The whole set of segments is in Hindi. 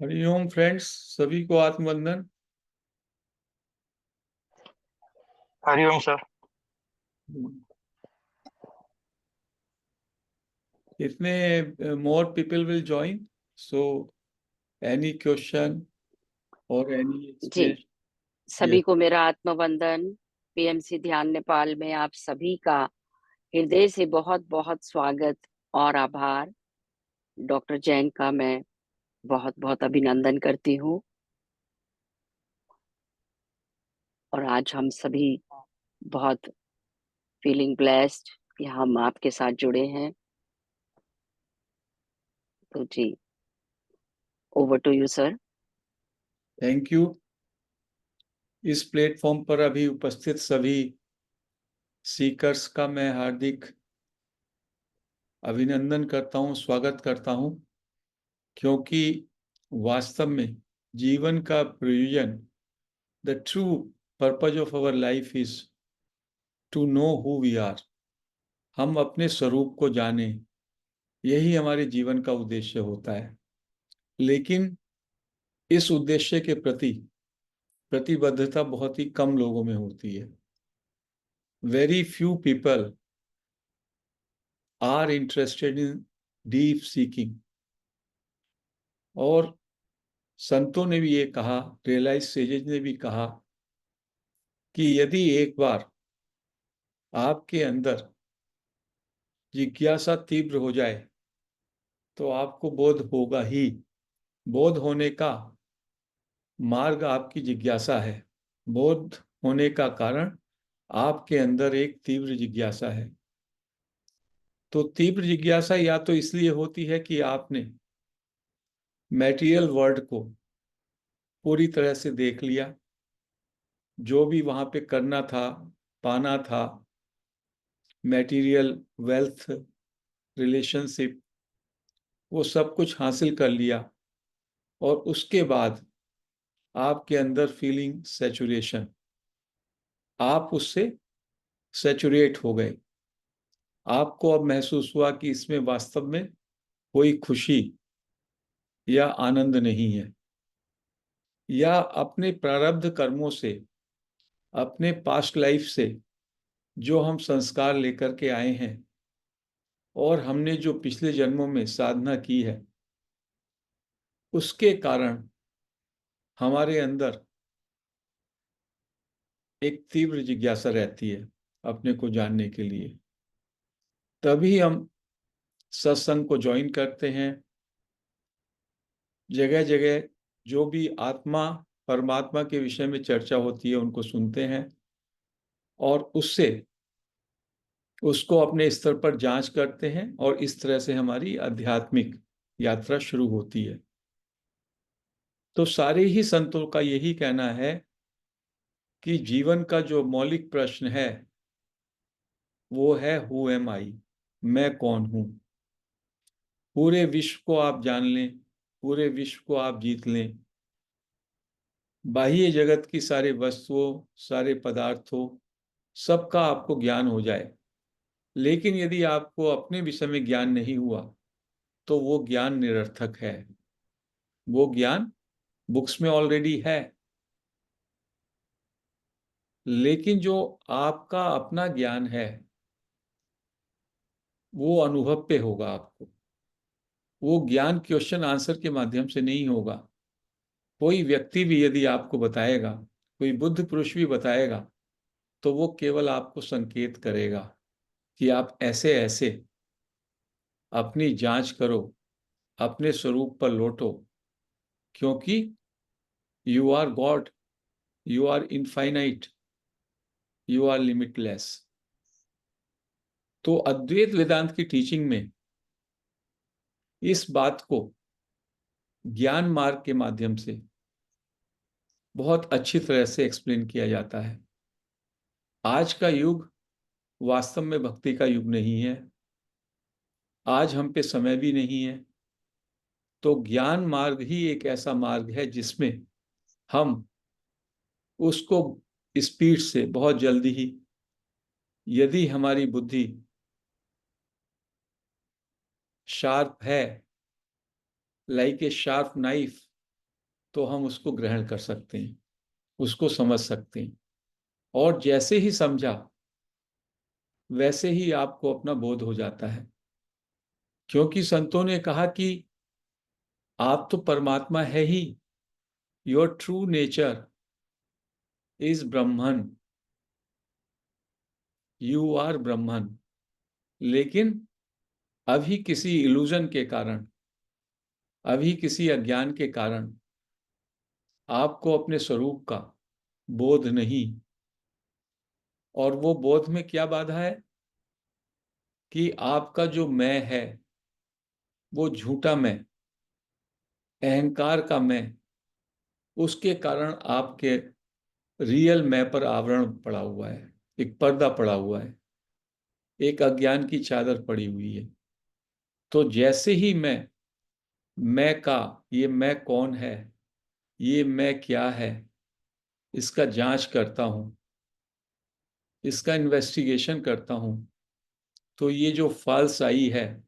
हरिओम फ्रेंड्स, सभी को आत्मवंदन। हरिओम सर। इतने more people will join, so any question और एनी जी, एक्सप्लेनेशन? सभी को मेरा आत्मवंदन। पीएमसी ध्यान नेपाल में आप सभी का हृदय से बहुत बहुत स्वागत और आभार। डॉक्टर जैन का मैं बहुत बहुत अभिनंदन करती हूँ। और आज हम सभी बहुत फीलिंग ब्लेस्ड कि हम आपके साथ जुड़े हैं। तो जी, over to you sir. Thank you. इस प्लेटफॉर्म पर अभी उपस्थित सभी सीकर्स का मैं हार्दिक अभिनंदन करता हूँ, स्वागत करता हूँ, क्योंकि वास्तव में जीवन का प्रयोजन, the true purpose of our life is to know who we are. हम अपने स्वरूप को जाने, यही हमारे जीवन का उद्देश्य होता है। लेकिन इस उद्देश्य के प्रति प्रतिबद्धता बहुत ही कम लोगों में होती है। Very few people are interested in deep seeking. और संतों ने भी ये कहा, रियलाइज सेजेस ने भी कहा कि यदि एक बार आपके अंदर जिज्ञासा तीव्र हो जाए तो आपको बोध होगा ही। बोध होने का मार्ग आपकी जिज्ञासा है। बोध होने का कारण आपके अंदर एक तीव्र जिज्ञासा है। तो तीव्र जिज्ञासा या तो इसलिए होती है कि आपने मैटेरियल वर्ल्ड को पूरी तरह से देख लिया, जो भी वहां पे करना था, पाना था, मैटेरियल वेल्थ, रिलेशनशिप, वो सब कुछ हासिल कर लिया। और उसके बाद आपके अंदर फीलिंग सैचुरेशन, आप उससे सैचुरेट हो गए। आपको अब महसूस हुआ कि इसमें वास्तव में कोई खुशी या आनंद नहीं है, या अपने प्रारब्ध कर्मों से, अपने पास्ट लाइफ से जो हम संस्कार लेकर के आए हैं और हमने जो पिछले जन्मों में साधना की है, उसके कारण हमारे अंदर एक तीव्र जिज्ञासा रहती है अपने को जानने के लिए। तभी हम सत्संग को ज्वाइन करते हैं। जगह जगह जो भी आत्मा परमात्मा के विषय में चर्चा होती है उनको सुनते हैं, और उससे उसको अपने स्तर पर जांच करते हैं, और इस तरह से हमारी आध्यात्मिक यात्रा शुरू होती है। तो सारे ही संतों का यही कहना है कि जीवन का जो मौलिक प्रश्न है वो है हु एम आई, मैं कौन हूं। पूरे विश्व को आप जान लें, पूरे विश्व को आप जीत लें, बाह्य जगत की सारे वस्तुओं, सारे पदार्थों, सबका आपको ज्ञान हो जाए, लेकिन यदि आपको अपने विषय में ज्ञान नहीं हुआ तो वो ज्ञान निरर्थक है। वो ज्ञान बुक्स में ऑलरेडी है, लेकिन जो आपका अपना ज्ञान है वो अनुभव पे होगा आपको। वो ज्ञान क्वेश्चन आंसर के माध्यम से नहीं होगा। कोई व्यक्ति भी यदि आपको बताएगा, कोई बुद्ध पुरुष भी बताएगा, तो वो केवल आपको संकेत करेगा कि आप ऐसे ऐसे अपनी जांच करो, अपने स्वरूप पर लौटो, क्योंकि you are God, you are infinite, you are limitless. तो अद्वैत वेदांत की टीचिंग में इस बात को ज्ञान मार्ग के माध्यम से बहुत अच्छी तरह से एक्सप्लेन किया जाता है। आज का युग वास्तव में भक्ति का युग नहीं है। आज हम पे समय भी नहीं है। तो ज्ञान मार्ग ही एक ऐसा मार्ग है जिसमें हम उसको स्पीड से, बहुत जल्दी ही, यदि हमारी बुद्धि शार्प है, लाइक ए शार्प नाइफ, तो हम उसको ग्रहण कर सकते हैं, उसको समझ सकते हैं। और जैसे ही समझा वैसे ही आपको अपना बोध हो जाता है, क्योंकि संतों ने कहा कि आप तो परमात्मा है ही। Your true nature is Brahman, you are Brahman. लेकिन अभी किसी इल्यूजन के कारण, अभी किसी अज्ञान के कारण आपको अपने स्वरूप का बोध नहीं। और वो बोध में क्या बाधा है कि आपका जो मैं है वो झूठा मैं, अहंकार का मैं, उसके कारण आपके रियल मैं पर आवरण पड़ा हुआ है, एक पर्दा पड़ा हुआ है, एक अज्ञान की चादर पड़ी हुई है। तो जैसे ही मैं का, ये मैं कौन है, ये मैं क्या है, इसका जांच करता हूं, इसका इन्वेस्टिगेशन करता हूं, तो ये जो फॉल्स आई है,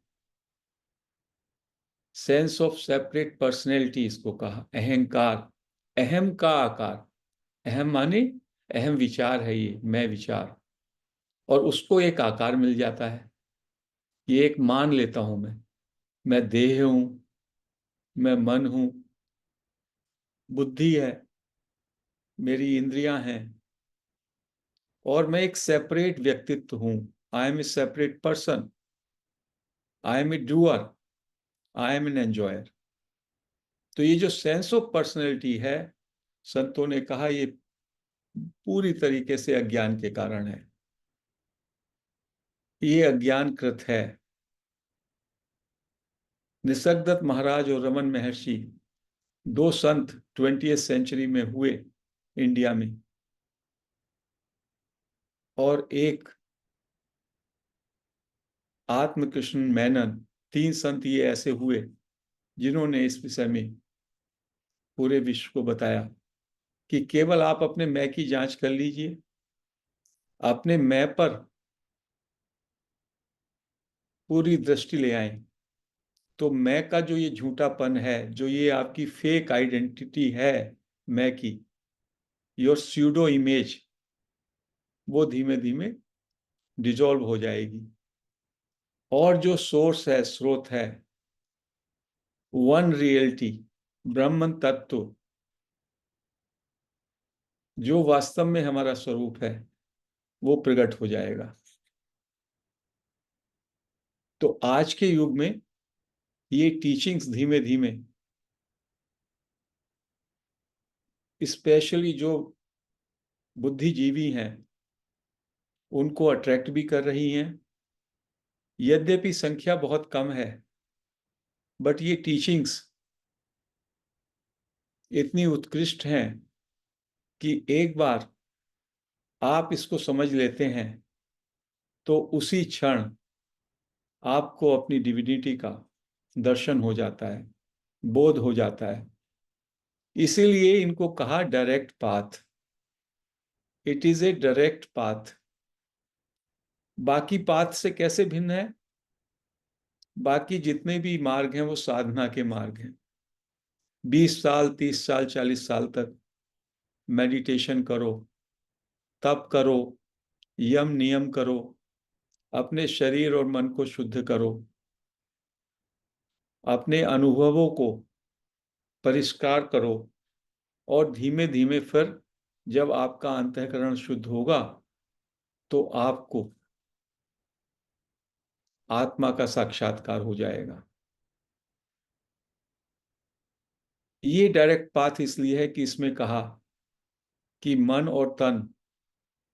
सेंस ऑफ सेपरेट पर्सनैलिटी इसको कहा, अहंकार, अहम का आकार, अहम माने अहम विचार है, ये मैं विचार, और उसको एक आकार मिल जाता है। ये एक मान लेता हूं मैं देह हूं, मैं मन हूं, बुद्धि है, मेरी इंद्रियां हैं, और मैं एक सेपरेट व्यक्तित्व हूं। I am a separate person, I am a doer, I am an enjoyer. तो ये जो सेंस ऑफ पर्सनैलिटी है, संतों ने कहा ये पूरी तरीके से अज्ञान के कारण है, ये अज्ञानकृत है। निसर्गदत्त महाराज और रमन महर्षि, दो संत 20वीं सेंचुरी में हुए इंडिया में, और एक आत्मकृष्ण मेनन, तीन संत ये ऐसे हुए जिन्होंने इस विषय में पूरे विश्व को बताया कि केवल आप अपने मैं की जांच कर लीजिए, अपने मैं पर पूरी दृष्टि ले आए, तो मैं का जो ये झूठापन है, जो ये आपकी फेक आइडेंटिटी है मैं की, योर स्यूडो इमेज, वो धीमे धीमे डिजॉल्व हो जाएगी। और जो सोर्स है, स्रोत है, वन रियलिटी, ब्रह्मन तत्व, जो वास्तव में हमारा स्वरूप है, वो प्रकट हो जाएगा। तो आज के युग में ये टीचिंग्स धीमे धीमे, स्पेशली जो बुद्धिजीवी हैं, उनको अट्रैक्ट भी कर रही हैं। यद्यपि संख्या बहुत कम है, बट ये टीचिंग्स इतनी उत्कृष्ट हैं कि एक बार आप इसको समझ लेते हैं तो उसी क्षण आपको अपनी डिविनिटी का दर्शन हो जाता है, बोध हो जाता है। इसीलिए इनको कहा direct path. It is a direct path. बाकी पाथ से कैसे भिन्न है? बाकी जितने भी मार्ग हैं वो साधना के मार्ग हैं। 20 साल, 30 साल, 40 साल तक मेडिटेशन करो, तप करो, यम नियम करो, अपने शरीर और मन को शुद्ध करो, अपने अनुभवों को परिष्कार करो, और धीमे धीमे फिर जब आपका अंतःकरण शुद्ध होगा तो आपको आत्मा का साक्षात्कार हो जाएगा। ये डायरेक्ट पाथ इसलिए है कि इसमें कहा कि मन और तन,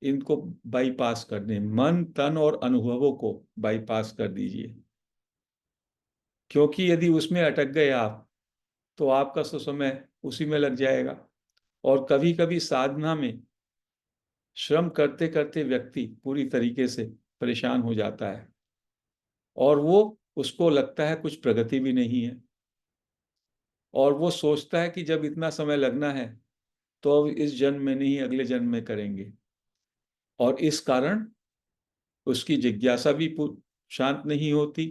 इनको बाईपास कर दें, मन तन और अनुभवों को बाईपास कर दीजिए। क्योंकि यदि उसमें अटक गए आप तो आपका तो समय उसी में लग जाएगा। और कभी कभी साधना में श्रम करते करते व्यक्ति पूरी तरीके से परेशान हो जाता है, और वो, उसको लगता है कुछ प्रगति भी नहीं है, और वो सोचता है कि जब इतना समय लगना है तो अब इस जन्म में नहीं अगले जन्म में करेंगे। और इस कारण उसकी जिज्ञासा भी शांत नहीं होती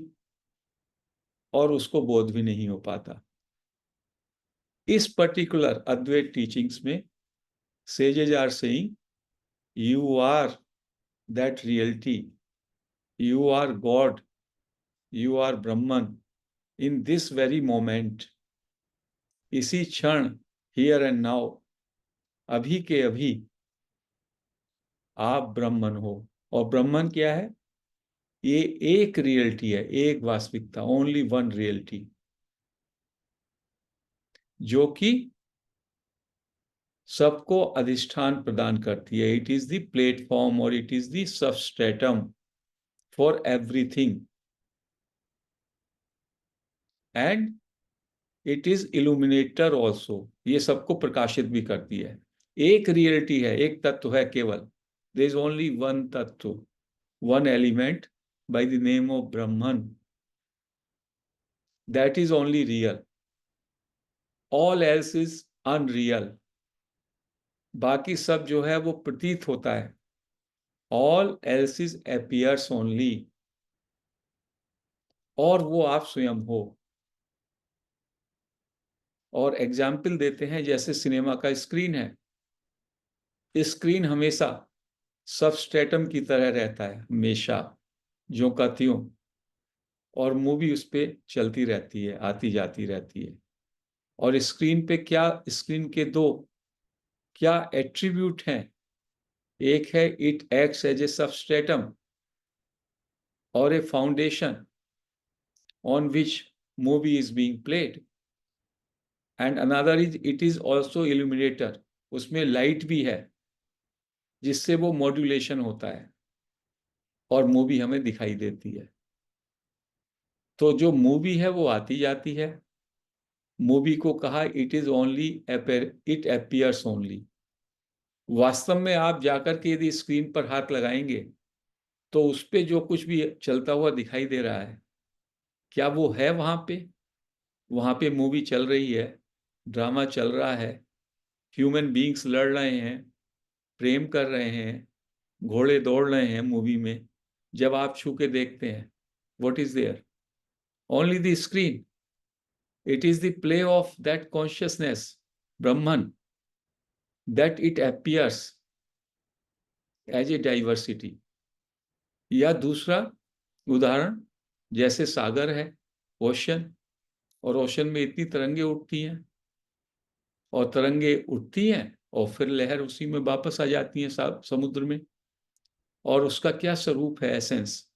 और उसको बोध भी नहीं हो पाता। इस पर्टिकुलर अद्वैत टीचिंग्स में sages are saying you are that reality, you are God, you are Brahman in this very moment, इसी क्षण, here and now, अभी के अभी आप ब्रह्मन हो। और ब्रह्मन क्या है? ये एक रियलिटी है, एक वास्तविकता, ओनली वन रियलिटी, जो कि सबको अधिष्ठान प्रदान करती है। इट इज द प्लेटफॉर्म और it is the substratum for everything and it is illuminator also. ये सबको प्रकाशित भी करती है। एक रियलिटी है, एक तत्व है केवल। देयर इज ओनली वन तत्व, one element by the name of Brahman, that is only real, all else is unreal. बाकी सब जो है वो प्रतीत होता है। All else is appears only, और वो आप स्वयं हो। और एग्जाम्पल देते हैं, जैसे सिनेमा का स्क्रीन है, स्क्रीन हमेशा सबस्ट्रेटम की तरह रहता है, हमेशा ज्यों का त्यों, और मूवी उस पर चलती रहती है, आती जाती रहती है। और स्क्रीन पे क्या, स्क्रीन के दो क्या एट्रीब्यूट हैं? एक है it acts as a substratum और a foundation on which movie is being played, and another is it is also illuminator. उसमें लाइट भी है जिससे वो मॉड्यूलेशन होता है और मूवी हमें दिखाई देती है। तो जो मूवी है वो आती जाती है। मूवी को कहा it is only it appears only. वास्तव में आप जाकर के यदि स्क्रीन पर हाथ लगाएंगे तो उस पे जो कुछ भी चलता हुआ दिखाई दे रहा है, क्या वो है वहां पे? वहां पे मूवी चल रही है, ड्रामा चल रहा है, ह्यूमन बीइंग्स लड़ रहे हैं, प्रेम कर रहे हैं, घोड़े दौड़ रहे हैं मूवी में। जब आप छू के देखते हैं, what is there? Only the screen. It is the play of that consciousness, Brahman, that it appears as a diversity. या दूसरा उदाहरण, जैसे सागर है, ओशन, और ओशन में इतनी तरंगे उठती हैं, और तरंगे उठती हैं और फिर लहर उसी में वापस आ जाती हैं समुद्र में। और उसका क्या स्वरूप है? Essence,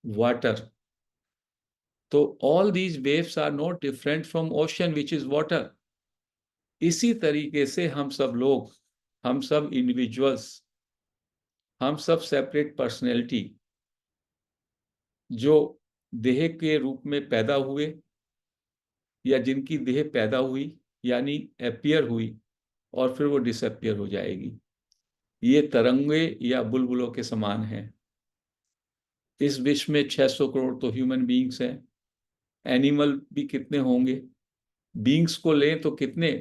water. तो all these waves are not different from ocean which is water. इसी तरीके से हम सब लोग, हम सब इंडिविजुअल्स, हम सब सेपरेट पर्सनैलिटी, जो देह के रूप में पैदा हुए या जिनकी देह पैदा हुई यानी अपीयर हुई और फिर वो डिसअपियर हो जाएगी, ये तरंगे या बुलबुलों के समान हैं। इस विश्व में 600 करोड़ तो ह्यूमन बीइंग्स हैं। एनिमल भी कितने होंगे? बीइंग्स को लें तो कितने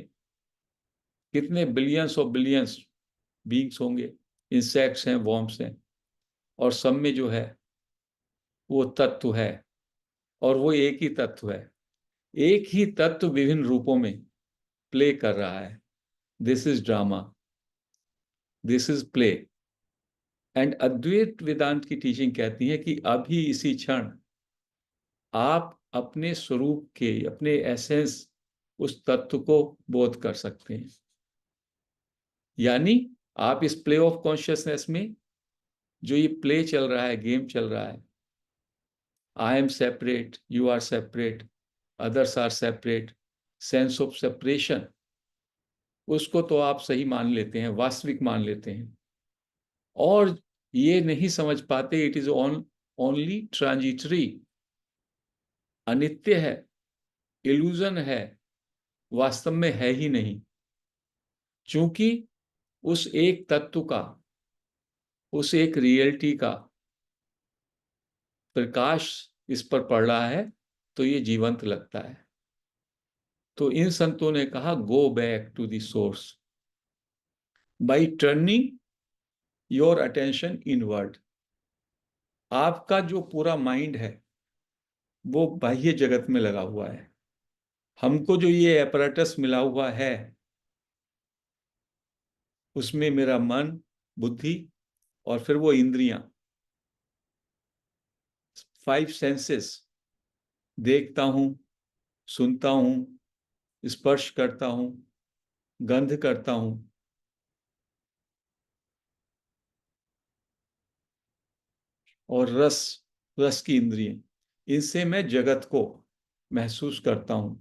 कितने बिलियंस ऑफ बिलियंस बीइंग्स होंगे। इंसेक्ट्स हैं, वॉर्म्स हैं, और सब में जो है वो तत्व है, और वो एक ही तत्व है। एक ही तत्व विभिन्न रूपों में प्ले कर रहा है। This is drama, this is play. And Advaita Vedanta की टीचिंग कहती है कि अभी इसी क्षण आप अपने स्वरूप के, अपने एसेंस, उस तत्व को बोध कर सकते हैं। यानी आप इस प्ले ऑफ कॉन्शियसनेस में, जो ये प्ले चल रहा है, गेम चल रहा है, I am separate, you are separate, others are separate, sense of separation, उसको तो आप सही मान लेते हैं, वास्तविक मान लेते हैं, और ये नहीं समझ पाते इट इज ओनली ट्रांजिटरी, अनित्य है, इल्यूजन है, वास्तव में है ही नहीं। क्योंकि उस एक तत्व का, उस एक रियलिटी का प्रकाश इस पर पड़ रहा है, तो ये जीवंत लगता है। तो इन संतों ने कहा go back to the source by turning your attention inward. आपका जो पूरा माइंड है वो बाह्य जगत में लगा हुआ है, हमको जो ये apparatus मिला हुआ है, उसमें मेरा मन, बुद्धि और फिर वो इंद्रियां, 5 सेंसेस, देखता हूं, सुनता हूं, स्पर्श करता हूं, गंध करता हूं, और रस, रस की इंद्रियां, इनसे मैं जगत को महसूस करता हूं,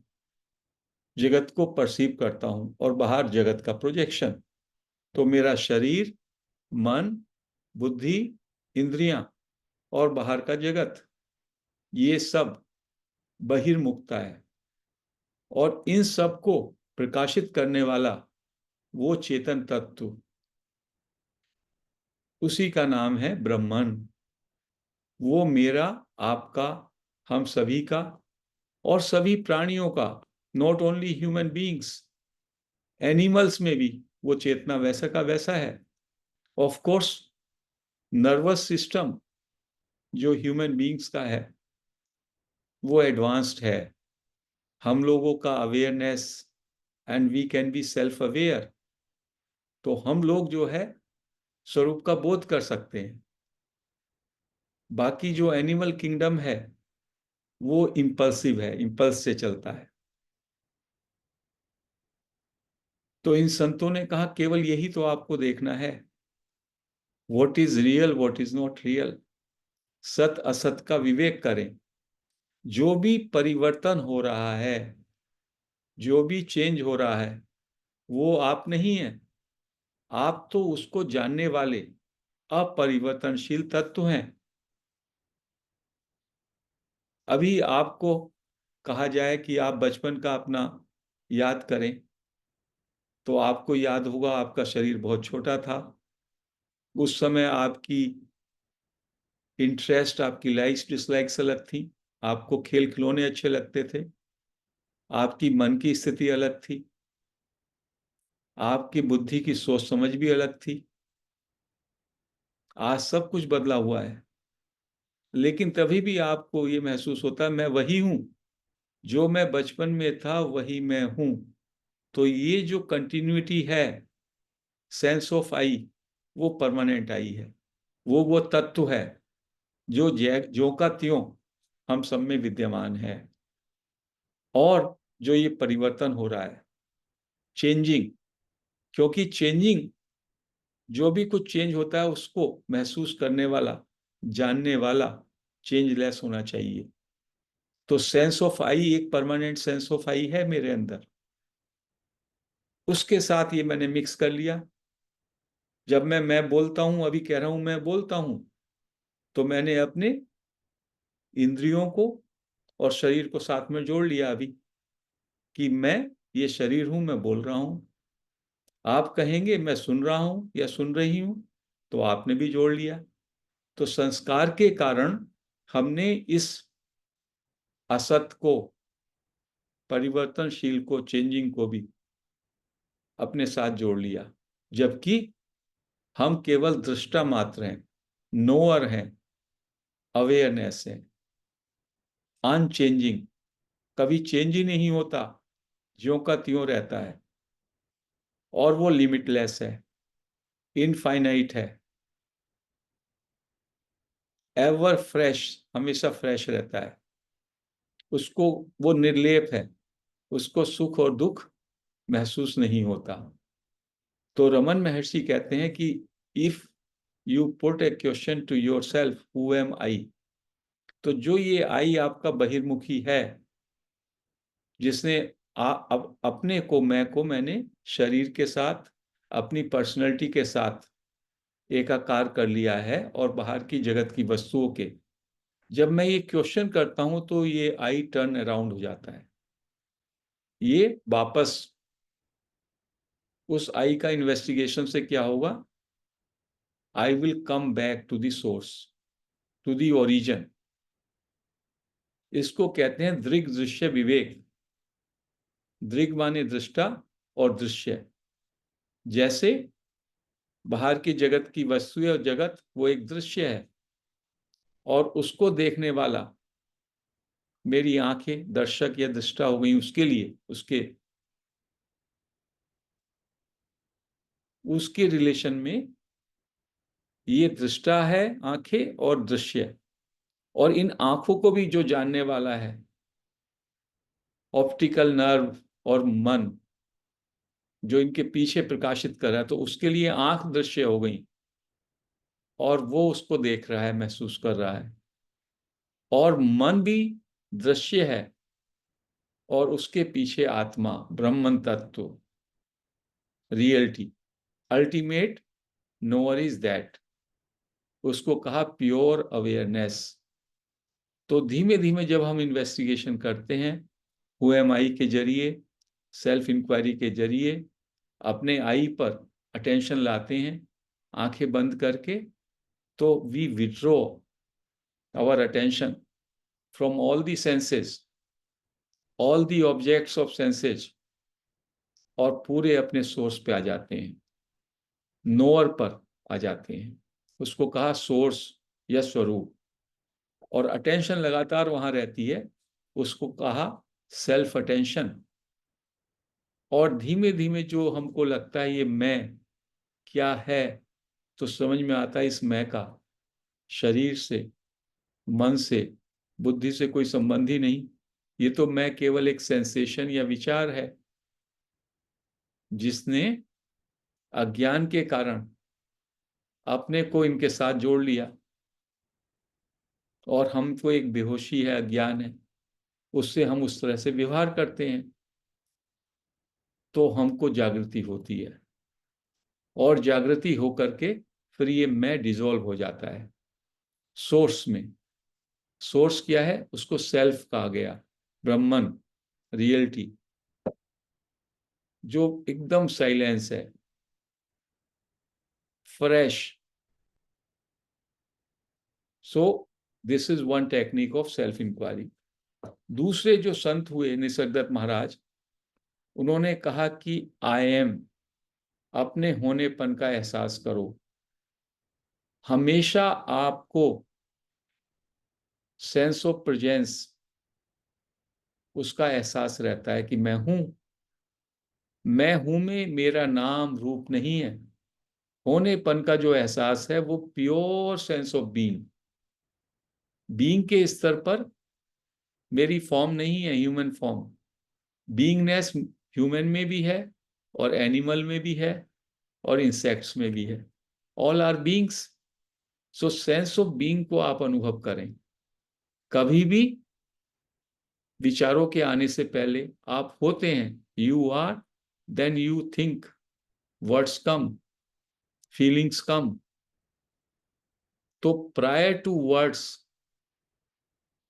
जगत को परसीव करता हूं, और बाहर जगत का प्रोजेक्शन। तो मेरा शरीर, मन, बुद्धि, इंद्रियां और बाहर का जगत, ये सब बहिर्मुखता है। और इन सब को प्रकाशित करने वाला वो चेतन तत्व, उसी का नाम है ब्रह्मन। वो मेरा, आपका, हम सभी का और सभी प्राणियों का, not only human beings, animals में भी वो चेतना वैसा का वैसा है। ऑफ कोर्स नर्वस सिस्टम जो ह्यूमन बीइंग्स का है वो एडवांस्ड है। हम लोगों का awareness, and we can be self aware, तो हम लोग जो है स्वरूप का बोध कर सकते हैं। बाकी जो एनिमल किंगडम है वो इंपल्सिव है, इंपल्स से चलता है। तो इन संतों ने कहा केवल यही तो आपको देखना है, what is real, what is not real. सत असत का विवेक करें। जो भी परिवर्तन हो रहा है, जो भी चेंज हो रहा है, वो आप नहीं है। आप तो उसको जानने वाले अपरिवर्तनशील तत्व हैं। अभी आपको कहा जाए कि आप बचपन का अपना याद करें, तो आपको याद होगा आपका शरीर बहुत छोटा था। उस समय आपकी इंटरेस्ट, आपकी लाइक्स डिसलाइक्स अलग थी। आपको खेल खिलौने अच्छे लगते थे, आपकी मन की स्थिति अलग थी, आपकी बुद्धि की सोच समझ भी अलग थी। आज सब कुछ बदला हुआ है, लेकिन तभी भी आपको ये महसूस होता है मैं वही हूं, जो मैं बचपन में था वही मैं हूं। तो ये जो कंटिन्यूटी है, सेंस ऑफ आई, वो परमानेंट आई है। वो तत्व है जो जो का त्यों हम सब में विद्यमान है। और जो ये परिवर्तन हो रहा है, चेंजिंग, क्योंकि चेंजिंग, जो भी कुछ चेंज होता है उसको महसूस करने वाला, जानने वाला चेंजलेस होना चाहिए। तो सेंस ऑफ आई, एक परमानेंट सेंस ऑफ आई है मेरे अंदर, उसके साथ ये मैंने मिक्स कर लिया। जब मैं बोलता हूं, अभी कह रहा हूं मैं बोलता हूं, तो मैंने अपने इंद्रियों को और शरीर को साथ में जोड़ लिया अभी, कि मैं ये शरीर हूं, मैं बोल रहा हूं। आप कहेंगे मैं सुन रहा हूं या सुन रही हूं, तो आपने भी जोड़ लिया। तो संस्कार के कारण हमने इस असत को, परिवर्तनशील को, चेंजिंग को भी अपने साथ जोड़ लिया। जबकि हम केवल दृष्टा मात्र हैं, नोअर हैं, अवेयरनेस है, अनचेंजिंग, कभी चेंज ही नहीं होता, ज्यों का त्यों रहता है। और वो लिमिटलेस है, इनफाइनाइट है, एवर फ्रेश, हमेशा फ्रेश रहता है। उसको, वो निर्लेप है, उसको सुख और दुख महसूस नहीं होता। तो रमन महर्षि कहते हैं कि if you put a question to yourself, who am I, तो जो ये आई आपका बहिर्मुखी है, जिसने अब अपने को, मैं को मैंने शरीर के साथ, अपनी पर्सनैलिटी के साथ एकाकार कर लिया है और बाहर की जगत की वस्तुओं के, जब मैं ये क्वेश्चन करता हूं तो ये आई टर्न अराउंड हो जाता है। ये वापस उस आई का इन्वेस्टिगेशन से क्या होगा, I will come back to the source, to the origin. इसको कहते हैं दृग दृश्य विवेक। दृग माने दृष्टा और दृश्य, जैसे बाहर की जगत की वस्तु और जगत वो एक दृश्य है, और उसको देखने वाला मेरी आंखें दर्शक या दृष्टा हो गई उसके लिए, उसके रिलेशन में ये दृष्टा है आंखें और दृश्य, और इन आंखों को भी जो जानने वाला है ऑप्टिकल नर्व और मन जो इनके पीछे प्रकाशित कर रहा है, तो उसके लिए आंख दृश्य हो गई और वो उसको देख रहा है, महसूस कर रहा है। और मन भी दृश्य है और उसके पीछे आत्मा, ब्रह्मन तत्व, reality, ultimate knower is that, उसको कहा प्योर अवेयरनेस। तो धीमे धीमे जब हम इन्वेस्टिगेशन करते हैं हु एम आई के जरिए, सेल्फ इंक्वायरी के जरिए, अपने आई पर अटेंशन लाते हैं आंखें बंद करके, तो we withdraw our attention from all the senses, all the objects of senses, और पूरे अपने सोर्स पे आ जाते हैं, नोअर पर आ जाते हैं। उसको कहा सोर्स या स्वरूप, और अटेंशन लगातार वहां रहती है, उसको कहा सेल्फ अटेंशन। और धीमे धीमे जो हमको लगता है ये मैं क्या है, तो समझ में आता है इस मैं का शरीर से, मन से, बुद्धि से कोई संबंध ही नहीं। ये तो मैं केवल एक सेंसेशन या विचार है जिसने अज्ञान के कारण अपने को इनके साथ जोड़ लिया, और हमको एक बेहोशी है, अज्ञान है, उससे हम उस तरह से व्यवहार करते हैं। तो हमको जागृति होती है, और जागृति होकर के फिर ये मैं डिसॉल्व हो जाता है सोर्स में। सोर्स क्या है? उसको सेल्फ कहा गया, ब्रह्मन, रियलिटी, जो एकदम साइलेंस है, fresh. So this is one technique of self inquiry. दूसरे जो संत हुए निसर्गदत्त महाराज, उन्होंने कहा कि आई एम, अपने होनेपन का एहसास करो। हमेशा आपको सेंस ऑफ प्रेजेंस, उसका एहसास रहता है कि मैं हूं। मैं हूं में मेरा नाम रूप नहीं है। होनेपन का जो एहसास है वो pure sense of being, being के स्तर पर मेरी फॉर्म नहीं है, ह्यूमन फॉर्म। बीइंगनेस ह्यूमन में भी है, और एनिमल में भी है, और इंसेक्ट्स में भी है। All are beings. So sense of being को आप अनुभव करें। कभी भी विचारों के आने से पहले आप होते हैं, you are, then you think, words come, feelings come. तो prior to words,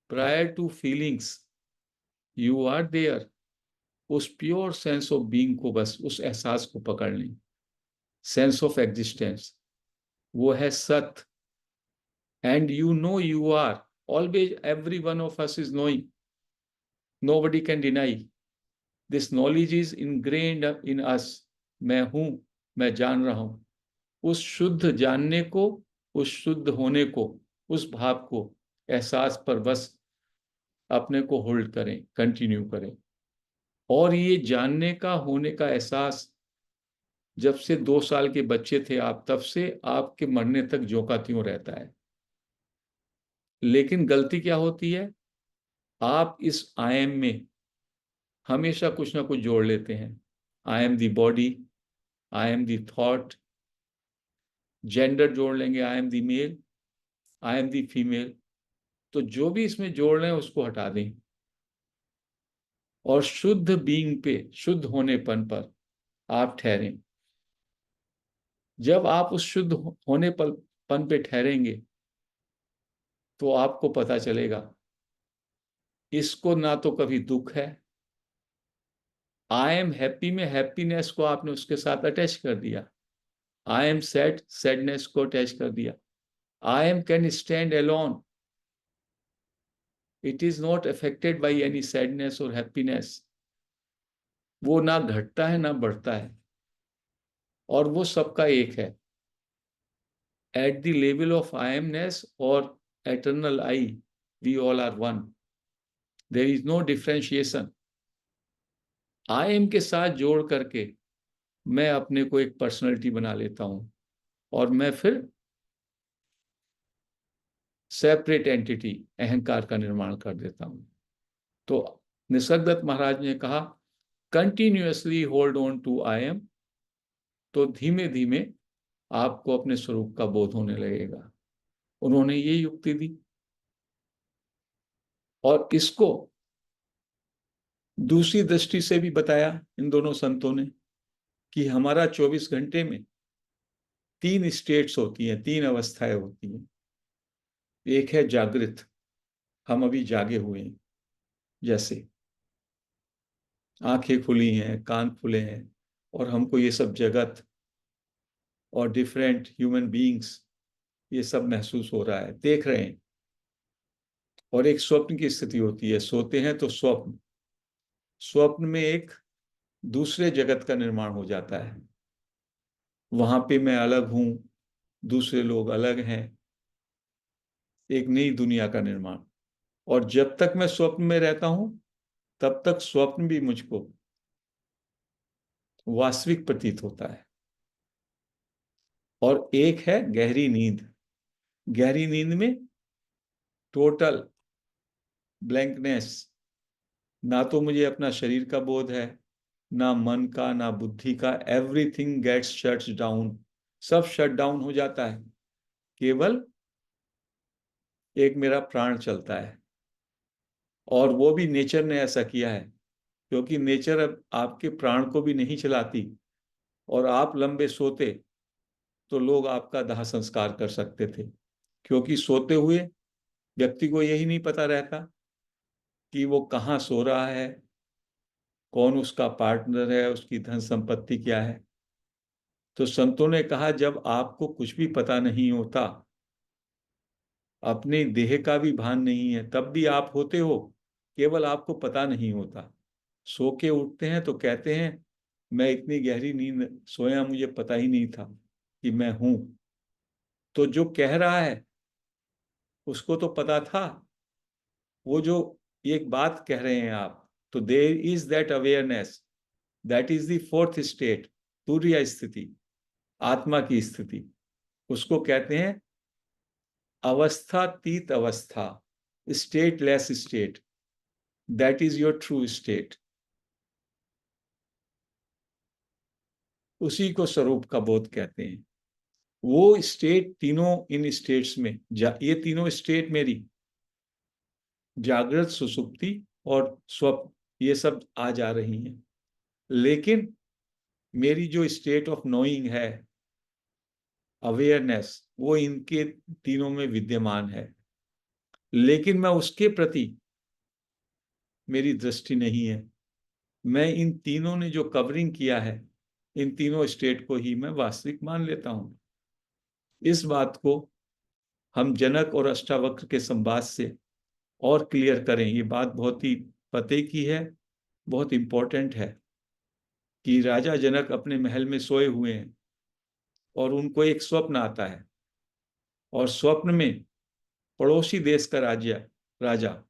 prior to feelings, you are there. उस प्योर सेंस ऑफ बीइंग को, बस उस एहसास को पकड़ लें। सेंस ऑफ एग्जिस्टेंस, वो है सत। And you know you are always, every one of us is knowing, nobody can deny. This knowledge is ingrained in us. मैं हूं, मैं जान रहा हूं। उस शुद्ध जानने को, उस शुद्ध होने को, उस भाव को, एहसास पर बस अपने को होल्ड करें, कंटिन्यू करें। और ये जानने का, होने का एहसास जब से 2 साल के बच्चे थे आप, तब से आपके मरने तक ज्यों का त्यों रहता है। लेकिन गलती क्या होती है? आप इस आई एम में हमेशा कुछ ना कुछ जोड़ लेते हैं। I am the body, I am the thought, gender जोड़ लेंगे, I am the male, I am the female. तो जो भी इसमें जोड़ रहे हैं उसको हटा दें, और शुद्ध बीइंग पे, शुद्ध होनेपन पर आप ठहरें। जब आप उस शुद्ध होने पन पे ठहरेंगे, तो आपको पता चलेगा इसको ना तो कभी दुख है। आई एम हैप्पी में हैप्पीनेस को आपने उसके साथ अटैच कर दिया। आई एम सैड, सैडनेस को अटैच कर दिया। I am can stand alone, it is not affected by any sadness और हैप्पीनेस। वो ना घटता है ना बढ़ता है, और वो सबका एक है। At the level of I amness और eternal I, we all are one. There is no differentiation. I am के साथ जोड़ करके मैं अपने को एक पर्सनैलिटी बना लेता हूं और मैं फिर सेपरेट एंटिटी, अहंकार का निर्माण कर देता हूं। तो निसर्गदत्त महाराज ने कहा continuously hold on to I am, तो धीमे धीमे आपको अपने स्वरूप का बोध होने लगेगा। उन्होंने ये युक्ति दी और इसको दूसरी दृष्टि से भी बताया इन दोनों संतों ने कि हमारा 24 घंटे में 3 स्टेट्स होती हैं, 3 अवस्थाएं होती हैं। एक है जागृत, हम अभी जागे हुए हैं, जैसे आंखें खुली हैं, कान खुले हैं और हमको ये सब जगत और डिफरेंट ह्यूमन बीइंग्स ये सब महसूस हो रहा है, देख रहे हैं। और एक स्वप्न की स्थिति होती है, सोते हैं तो स्वप्न, स्वप्न में एक दूसरे जगत का निर्माण हो जाता है। वहां पे मैं अलग हूं, दूसरे लोग अलग हैं, एक नई दुनिया का निर्माण। और जब तक मैं स्वप्न में रहता हूं तब तक स्वप्न भी मुझको वास्तविक प्रतीत होता है। और एक है गहरी नींद। गहरी नींद में टोटल ब्लैंकनेस, ना तो मुझे अपना शरीर का बोध है, ना मन का, ना बुद्धि का। एवरीथिंग गेट्स शट्स डाउन, सब शट डाउन हो जाता है। केवल एक मेरा प्राण चलता है। और वो भी नेचर ने ऐसा किया है, क्योंकि नेचर अब आपके प्राण को भी नहीं चलाती। और आप लंबे सोते तो लोग आपका दाह संस्कार कर सकते थे, क्योंकि सोते हुए व्यक्ति को यही नहीं पता रहता कि वो कहाँ सो रहा है, कौन उसका पार्टनर है, उसकी धन संपत्ति क्या है। तो संतों ने कहा जब आपको कुछ भी पता नहीं होता, अपने देह का भी भान नहीं है, तब भी आप होते हो, केवल आपको पता नहीं होता। सो के उठते हैं तो कहते हैं मैं इतनी गहरी नींद सोया, मुझे पता ही नहीं था कि मैं हूं। तो जो कह रहा है उसको तो पता था। वो जो एक बात कह रहे हैं आप, तो there is that awareness, that is the fourth state, तुर्य स्थिति, आत्मा की स्थिति। उसको कहते हैं अवस्थातीत अवस्था, stateless state, that is your true state. उसी को स्वरूप का बोध कहते हैं। वो स्टेट, तीनों इन स्टेट्स में ये तीनों स्टेट मेरी जागृत, सुसुप्ति और स्वप्न, ये सब आ जा रही हैं। लेकिन मेरी जो स्टेट ऑफ नोइंग है, अवेयरनेस, वो इनके तीनों में विद्यमान है। लेकिन मैं उसके प्रति मेरी दृष्टि नहीं है। मैं इन तीनों ने जो कवरिंग किया है, इन तीनों स्टेट को ही मैं वास्तविक मान लेता हूं। इस बात को हम जनक और अष्टावक्र के संवाद से और क्लियर करें। ये बात बहुत ही पते की है, बहुत इंपॉर्टेंट है कि राजा जनक अपने महल में सोए हुए हैं और उनको एक स्वप्न आता है। और स्वप्न में पड़ोसी देश का राजा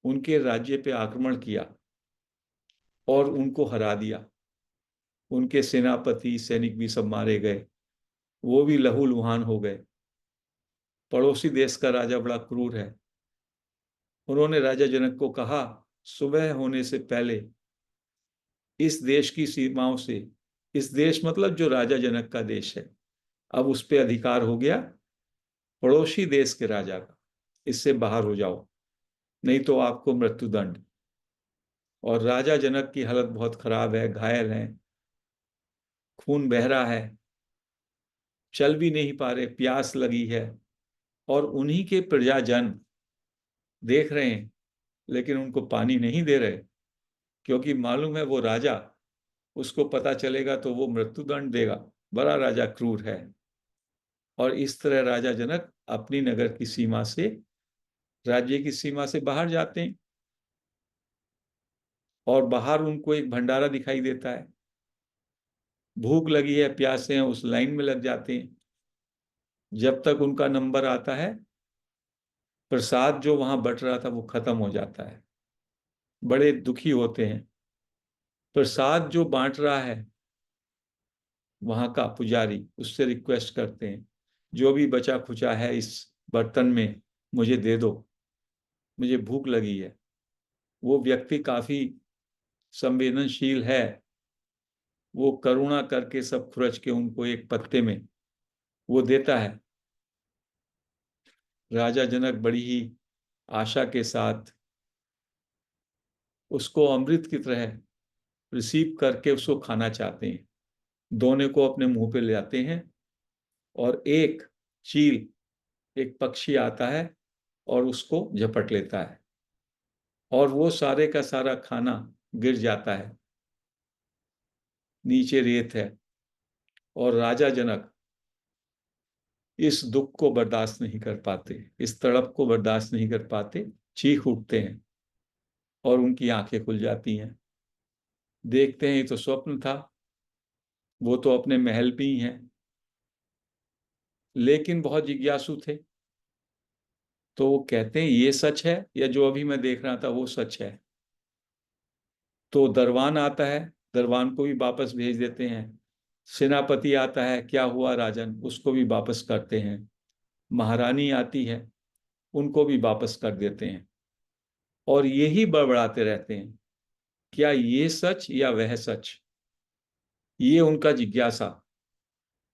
उनके राज्य पे आक्रमण किया और उनको हरा दिया। उनके सेनापति, सैनिक भी सब मारे गए, वो भी लहूलुहान हो गए। पड़ोसी देश का राजा बड़ा क्रूर है। उन्होंने राजा जनक को कहा सुबह होने से पहले इस देश की सीमाओं से, इस देश मतलब जो राजा जनक का देश है, अब उस पर अधिकार हो गया पड़ोसी देश के राजा का, इससे बाहर हो जाओ, नहीं तो आपको मृत्युदंड। और राजा जनक की हालत बहुत खराब है, घायल है, खून बह रहा है, चल भी नहीं पा रहे, प्यास लगी है। और उन्हीं के प्रजाजन देख रहे हैं लेकिन उनको पानी नहीं दे रहे, क्योंकि मालूम है वो राजा, उसको पता चलेगा तो वो मृत्युदंड देगा, बड़ा राजा क्रूर है। और इस तरह राजा जनक अपनी नगर की सीमा से, राज्य की सीमा से बाहर जाते हैं। और बाहर उनको एक भंडारा दिखाई देता है, भूख लगी है, प्यासे हैं, उस लाइन में लग जाते हैं। जब तक उनका नंबर आता है, प्रसाद जो वहां बट रहा था वो खत्म हो जाता है। बड़े दुखी होते हैं। प्रसाद जो बांट रहा है वहां का पुजारी, उससे रिक्वेस्ट करते हैं, जो भी बचा खुचा है इस बर्तन में मुझे दे दो, मुझे भूख लगी है। वो व्यक्ति काफी संवेदनशील है, वो करुणा करके सब खुरच के उनको एक पत्ते में वो देता है। राजा जनक बड़ी ही आशा के साथ उसको अमृत की तरह रिसीव करके उसको खाना चाहते हैं। दोनों को अपने मुंह पे ले आते हैं और एक चील, एक पक्षी आता है और उसको झपट लेता है और वो सारे का सारा खाना गिर जाता है, नीचे रेत है। और राजा जनक इस दुख को बर्दाश्त नहीं कर पाते, इस तड़प को बर्दाश्त नहीं कर पाते, चीख उठते हैं और उनकी आंखें खुल जाती हैं। देखते हैं ये तो स्वप्न था, वो तो अपने महल पे ही हैं, लेकिन बहुत जिज्ञासु थे। तो वो कहते हैं ये सच है या जो अभी मैं देख रहा था वो सच है। तो दरबान आता है, दरबान को भी वापस भेज देते हैं। सेनापति आता है, क्या हुआ राजन, उसको भी वापस करते हैं। महारानी आती है, उनको भी वापस कर देते हैं। और यही बड़बड़ाते रहते हैं, क्या ये सच या वह सच। ये उनका जिज्ञासा,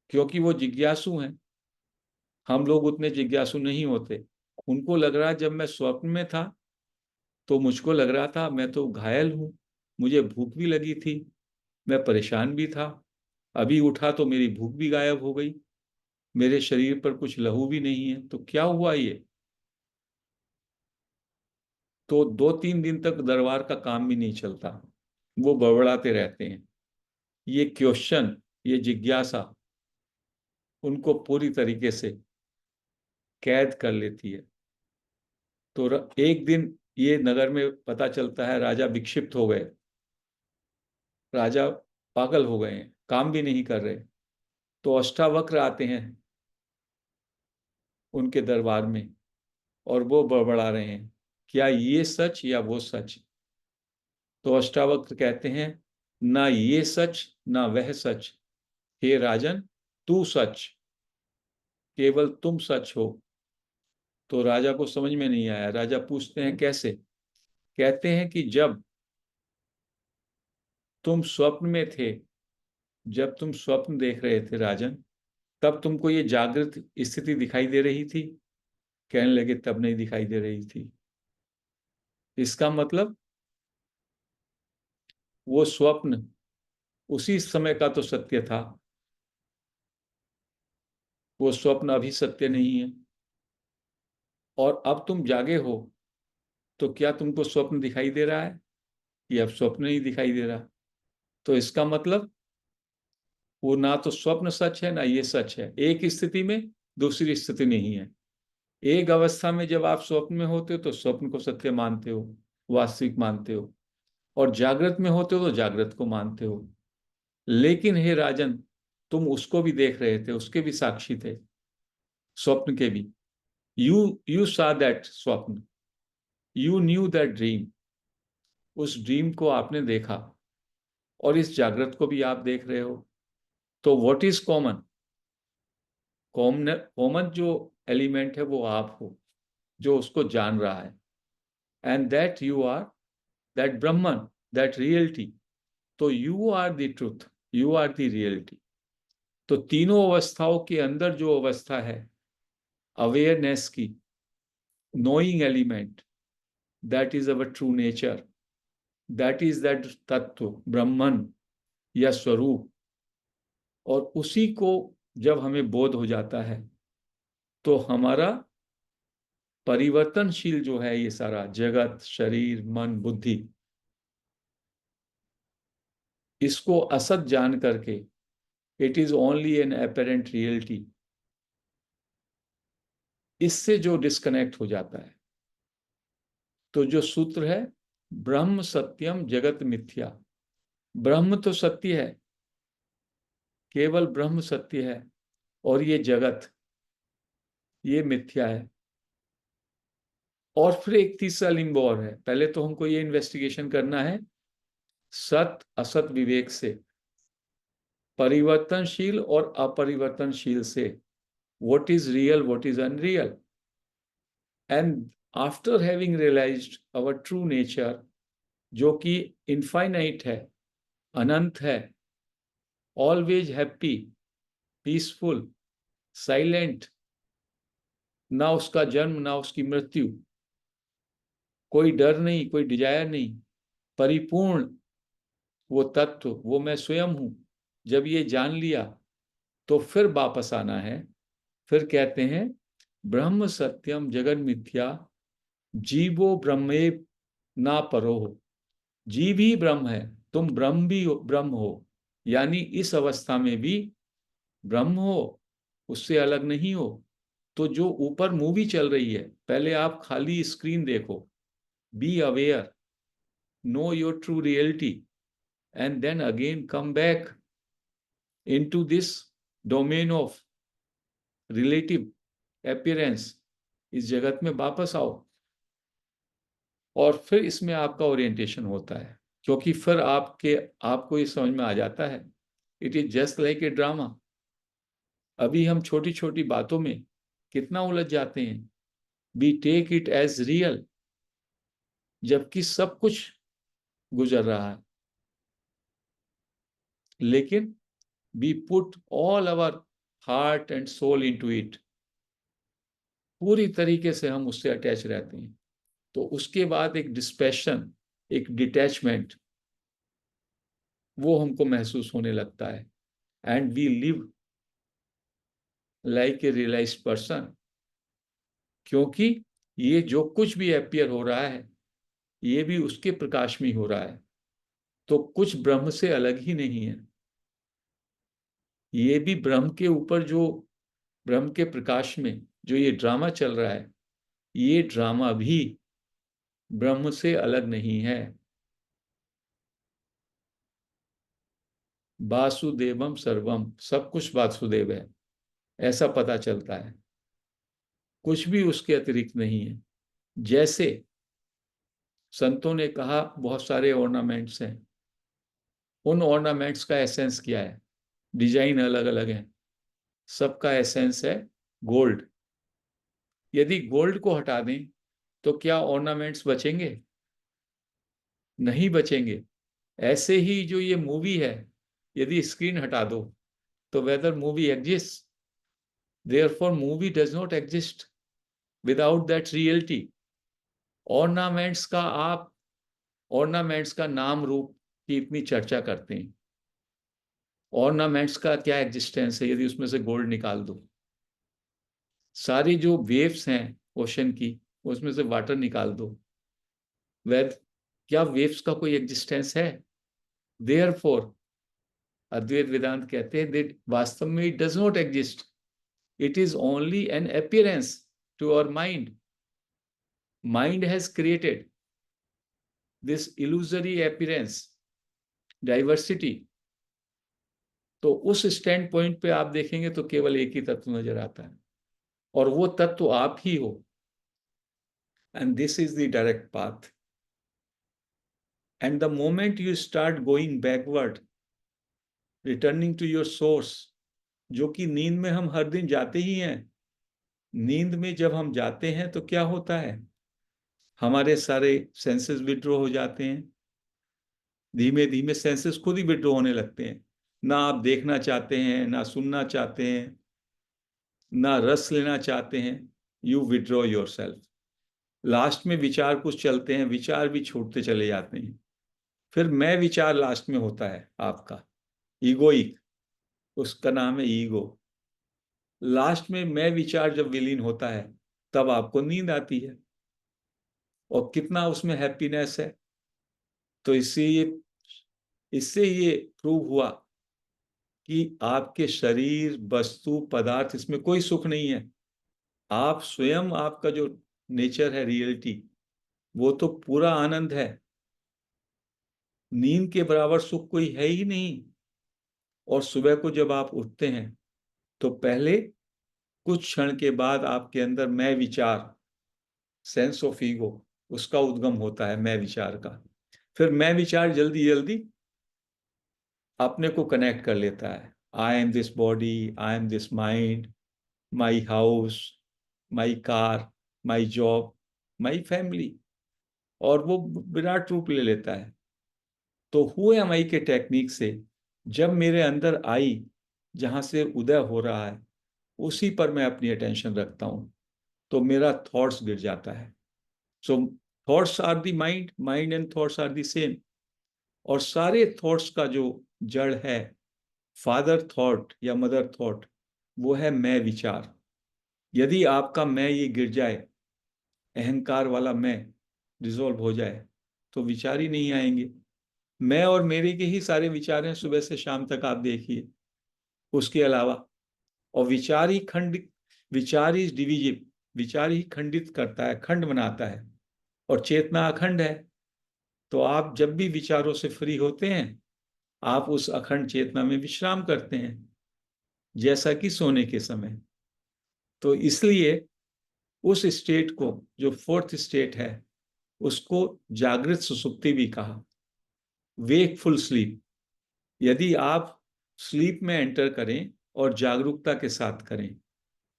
क्योंकि वो जिज्ञासु हैं, हम लोग उतने जिज्ञासु नहीं होते। उनको लग रहा जब मैं स्वप्न में था तो मुझको लग रहा था मैं तो घायल हूं, मुझे भूख भी लगी थी, मैं परेशान भी था, अभी उठा तो मेरी भूख भी गायब हो गई, मेरे शरीर पर कुछ लहू भी नहीं है, तो क्या हुआ ये। तो 2-3 दिन तक दरबार का काम भी नहीं चलता, वो बड़बड़ाते रहते हैं। ये क्वेश्चन, ये जिज्ञासा उनको पूरी तरीके से कैद कर लेती है। तो एक दिन ये नगर में पता चलता है राजा विक्षिप्त हो गए, राजा पागल हो गए हैं, काम भी नहीं कर रहे। तो अष्टावक्र आते हैं उनके दरबार में और वो बड़बड़ा रहे हैं, क्या ये सच या वो सच। तो अष्टावक्र कहते हैं, ना ये सच ना वह सच, हे राजन तू सच, केवल तुम सच हो। तो राजा को समझ में नहीं आया। राजा पूछते हैं कैसे। कहते हैं कि जब तुम स्वप्न में थे, जब तुम स्वप्न देख रहे थे राजन, तब तुमको ये जागृत स्थिति दिखाई दे रही थी। कहने लगे तब नहीं दिखाई दे रही थी। इसका मतलब वो स्वप्न उसी समय का तो सत्य था, वो स्वप्न अभी सत्य नहीं है। और अब तुम जागे हो तो क्या तुमको स्वप्न दिखाई दे रहा है, ये अब स्वप्न नहीं दिखाई दे रहा। तो इसका मतलब वो ना तो स्वप्न सच है ना ये सच है। एक स्थिति में दूसरी स्थिति नहीं है। एक अवस्था में जब आप स्वप्न में होते हो तो स्वप्न को सत्य मानते हो, वास्तविक मानते हो, और जागृत में होते हो तो जागृत को मानते हो। लेकिन हे राजन, तुम उसको भी देख रहे थे, उसके भी साक्षी थे, स्वप्न के भी। यू यू सा दैट स्वप्न, यू न्यू दैट ड्रीम, उस ड्रीम को आपने देखा और इस जागृत को भी आप देख रहे हो। तो what is common, common common जो एलिमेंट है वो आप हो, जो उसको जान रहा है। And that you are that Brahman, that reality. तो you are the truth, you are the reality. तो तीनों अवस्थाओं के अंदर जो अवस्था है अवेयरनेस की, knowing element, that is our true nature, that is that तत्व ब्रह्मन या स्वरूप। और उसी को जब हमें बोध हो जाता है तो हमारा परिवर्तनशील जो है ये सारा जगत, शरीर, मन, बुद्धि, इसको असत जान करके, it is only N apparent reality, इससे जो डिस्कनेक्ट हो जाता है। तो जो सूत्र है, ब्रह्म सत्यम जगत मिथ्या, ब्रह्म तो सत्य है, केवल ब्रह्म सत्य है, और ये जगत ये मिथ्या है। और फिर एक तीसरा लिंब और है। पहले तो हमको ये इन्वेस्टिगेशन करना है सत असत विवेक से, परिवर्तनशील और अपरिवर्तनशील से, what is real what is unreal. And after having realised our true nature, जो कि इनफाइनाइट है, अनंत है, ऑलवेज हैप्पी, पीसफुल, साइलेंट, ना उसका जन्म ना उसकी मृत्यु, कोई डर नहीं, कोई डिजायर नहीं, परिपूर्ण वो तत्व, वो मैं स्वयं हूं। जब ये जान लिया तो फिर वापस आना है। फिर कहते हैं ब्रह्म सत्यम जगन मिथ्या, जीवो ब्रह्मेव ना परो हो। जीव ही ब्रह्म है, तुम ब्रह्म भी ब्रह्म हो, यानी इस अवस्था में भी ब्रह्म हो, उससे अलग नहीं हो। तो जो ऊपर मूवी चल रही है, पहले आप खाली स्क्रीन देखो, be aware, know your true reality, and then again come back into this domain of relative appearance. इस जगत में वापस आओ और फिर इसमें आपका ओरिएंटेशन होता है, क्योंकि फिर आपको ये समझ में आ जाता है, it is just like a drama. अभी हम छोटी छोटी बातों में कितना उलझ जाते हैं, we take it as real, जबकि सब कुछ गुजर रहा है। लेकिन we put all our heart and soul into it, पूरी तरीके से हम उससे अटैच रहते हैं। तो उसके बाद एक डिस्पैशन, एक डिटैचमेंट, वो हमको महसूस होने लगता है। And we live like a realised person, क्योंकि ये जो कुछ भी अपियर हो रहा है, ये भी उसके प्रकाश में हो रहा है। तो कुछ ब्रह्म से अलग ही नहीं है। ये भी ब्रह्म के ऊपर, जो ब्रह्म के प्रकाश में जो ये ड्रामा चल रहा है, ये ड्रामा भी ब्रह्म से अलग नहीं है। वासुदेवम सर्वम, सब कुछ वासुदेव है, ऐसा पता चलता है। कुछ भी उसके अतिरिक्त नहीं है। जैसे संतों ने कहा बहुत सारे ऑर्नामेंट्स हैं, उन ऑर्नामेंट्स का एसेंस क्या है? डिजाइन अलग अलग है, सबका एसेंस है गोल्ड। यदि गोल्ड को हटा दें तो क्या ऑर्नामेंट्स बचेंगे? नहीं बचेंगे। ऐसे ही जो ये मूवी है, यदि स्क्रीन हटा दो तो whether movie exist, therefore movie does not exist without that reality. Ornaments का आप ऑर्नामेंट्स का नाम रूप की इतनी चर्चा करते हैं, ऑर्नामेंट्स का क्या एग्जिस्टेंस है यदि उसमें से गोल्ड निकाल दो? सारी जो वेव्स हैं ओशन की, उसमें से वाटर निकाल दो, वेद क्या वेव्स का कोई एग्जिस्टेंस है? देयरफॉर अद्वैत वेदांत कहते हैं दैट वास्तव में it does not exist, it is only an appearance to our mind. Mind has created this illusory appearance, diversity. तो उस स्टैंड पॉइंट पे आप देखेंगे तो केवल एक ही तत्व नजर आता है, और वो तत्व आप ही हो। And this is the direct path. And the moment you start going backward, returning to your source, जो कि नींद में हम हर दिन जाते ही हैं। नींद में जब हम जाते हैं तो क्या होता है? हमारे सारे सेंसेस विड्रॉ हो जाते हैं, धीमे धीमे सेंसेस खुद ही विड्रॉ होने लगते हैं। ना आप देखना चाहते हैं, ना सुनना चाहते हैं, ना रस लेना चाहते हैं, you withdraw your self. Last में विचार कुछ चलते हैं, विचार भी छूटते चले जाते हैं। फिर मैं विचार लास्ट में होता है आपका, ईगोइक, उसका नाम है ईगो। लास्ट में मैं विचार जब विलीन होता है तब आपको नींद आती है, और कितना उसमें हैप्पीनेस है। तो इससे ये प्रूव हुआ कि आपके शरीर, वस्तु, पदार्थ, इसमें कोई सुख नहीं है। आप स्वयं, आपका जो नेचर है, रियलिटी, वो तो पूरा आनंद है। नींद के बराबर सुख कोई है ही नहीं। और सुबह को जब आप उठते हैं तो पहले कुछ क्षण के बाद आपके अंदर मैं विचार सेंस ऑफ ईगो, उसका उद्गम होता है मैं विचार का। फिर मैं विचार जल्दी जल्दी अपने को कनेक्ट कर लेता है। I M this body, I M this mind, my house, my car, my job, my family, और वो विराट रूप ले लेता है। तो हु एम आई के टेक्निक से जब मेरे अंदर आई, जहां से उदय हो रहा है, उसी पर मैं अपनी अटेंशन रखता हूं, तो मेरा थॉट्स गिर जाता है। So thoughts are the mind, mind and thoughts are the same. और सारे थॉट्स का जो जड़ है, फादर थॉट या मदर थॉट, वो है मैं विचार। यदि आपका मैं ये गिर जाए, अहंकार वाला मैं डिसॉल्व हो जाए, तो विचार ही नहीं आएंगे। मैं और मेरे के ही सारे विचार हैं सुबह से शाम तक, आप देखिए। उसके अलावा, और विचार ही डिविजिव, विचार ही खंडित करता है, खंड बनाता है। और चेतना अखंड है। तो आप जब भी विचारों से फ्री होते हैं, आप उस अखंड चेतना में विश्राम करते हैं, जैसा कि सोने के समय। तो इसलिए उस स्टेट को, जो फोर्थ स्टेट है, उसको जागृत सुसुप्ति भी कहा, वेकफुल स्लीप। यदि आप स्लीप में एंटर करें और जागरूकता के साथ करें,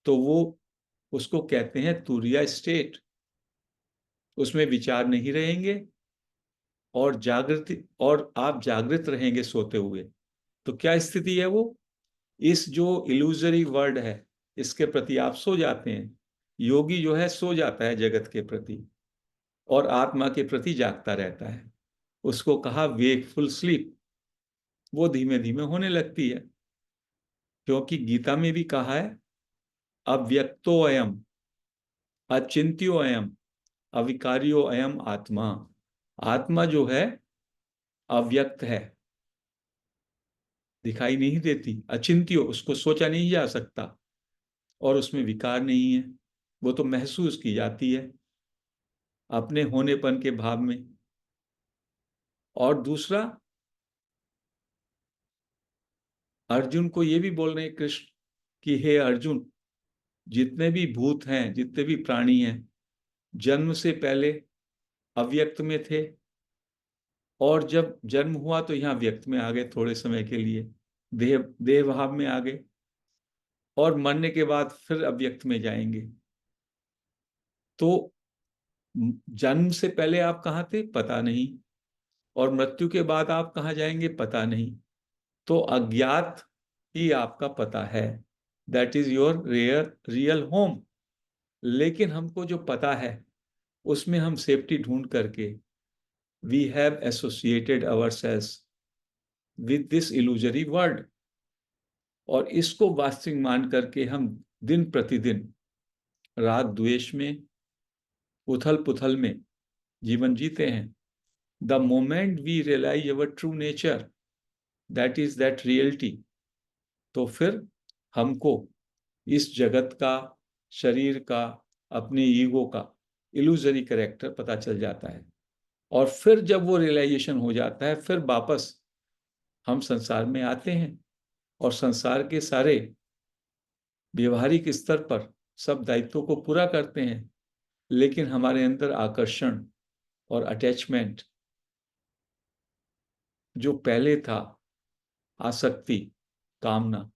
तो वो उसको कहते हैं तुरिया स्टेट। उसमें विचार नहीं रहेंगे, और जागृति, और आप जागृत रहेंगे सोते हुए। तो क्या स्थिति है वो? इस जो इल्यूजरी वर्ल्ड है, इसके प्रति आप सो जाते हैं। योगी जो है सो जाता है जगत के प्रति, और आत्मा के प्रति जागता रहता है। उसको कहा वेकफुल स्लीप। वो धीमे धीमे होने लगती है, क्योंकि गीता में भी कहा है अव्यक्तो अयम, अचिंत्यो अयम, अविकार्यो अयम आत्मा। आत्मा जो है अव्यक्त है, दिखाई नहीं देती, अचिंत्यो, उसको सोचा नहीं जा सकता, और उसमें विकार नहीं है। वो तो महसूस की जाती है अपने होनेपन के भाव में। और दूसरा, अर्जुन को ये भी बोल रहे हैं कृष्ण कि हे अर्जुन, जितने भी भूत हैं, जितने भी प्राणी हैं, जन्म से पहले अव्यक्त में थे, और जब जन्म हुआ तो यहाँ व्यक्त में आ गए थोड़े समय के लिए, देह देह भाव में आ गए, और मरने के बाद फिर अव्यक्त में जाएंगे। तो जन्म से पहले आप कहाँ थे पता नहीं, और मृत्यु के बाद आप कहाँ जाएंगे पता नहीं। तो अज्ञात ही आपका पता है, that is your real home. लेकिन हमको जो पता है, उसमें हम सेफ्टी ढूंढ करके we have associated ourselves with this illusory world. और इसको वास्तविक मान करके हम दिन प्रतिदिन राग द्वेष में, उथल पुथल में जीवन जीते हैं। The moment we realise our true nature, that is that reality, तो फिर हमको इस जगत का, शरीर का, अपने ईगो का इल्यूजरी कैरेक्टर पता चल जाता है। और फिर जब वो रियलाइजेशन हो जाता है, फिर वापस हम संसार में आते हैं, और संसार के सारे व्यवहारिक स्तर पर सब दायित्वों को पूरा करते हैं। लेकिन हमारे अंदर आकर्षण और अटैचमेंट जो पहले था, आसक्ति, कामना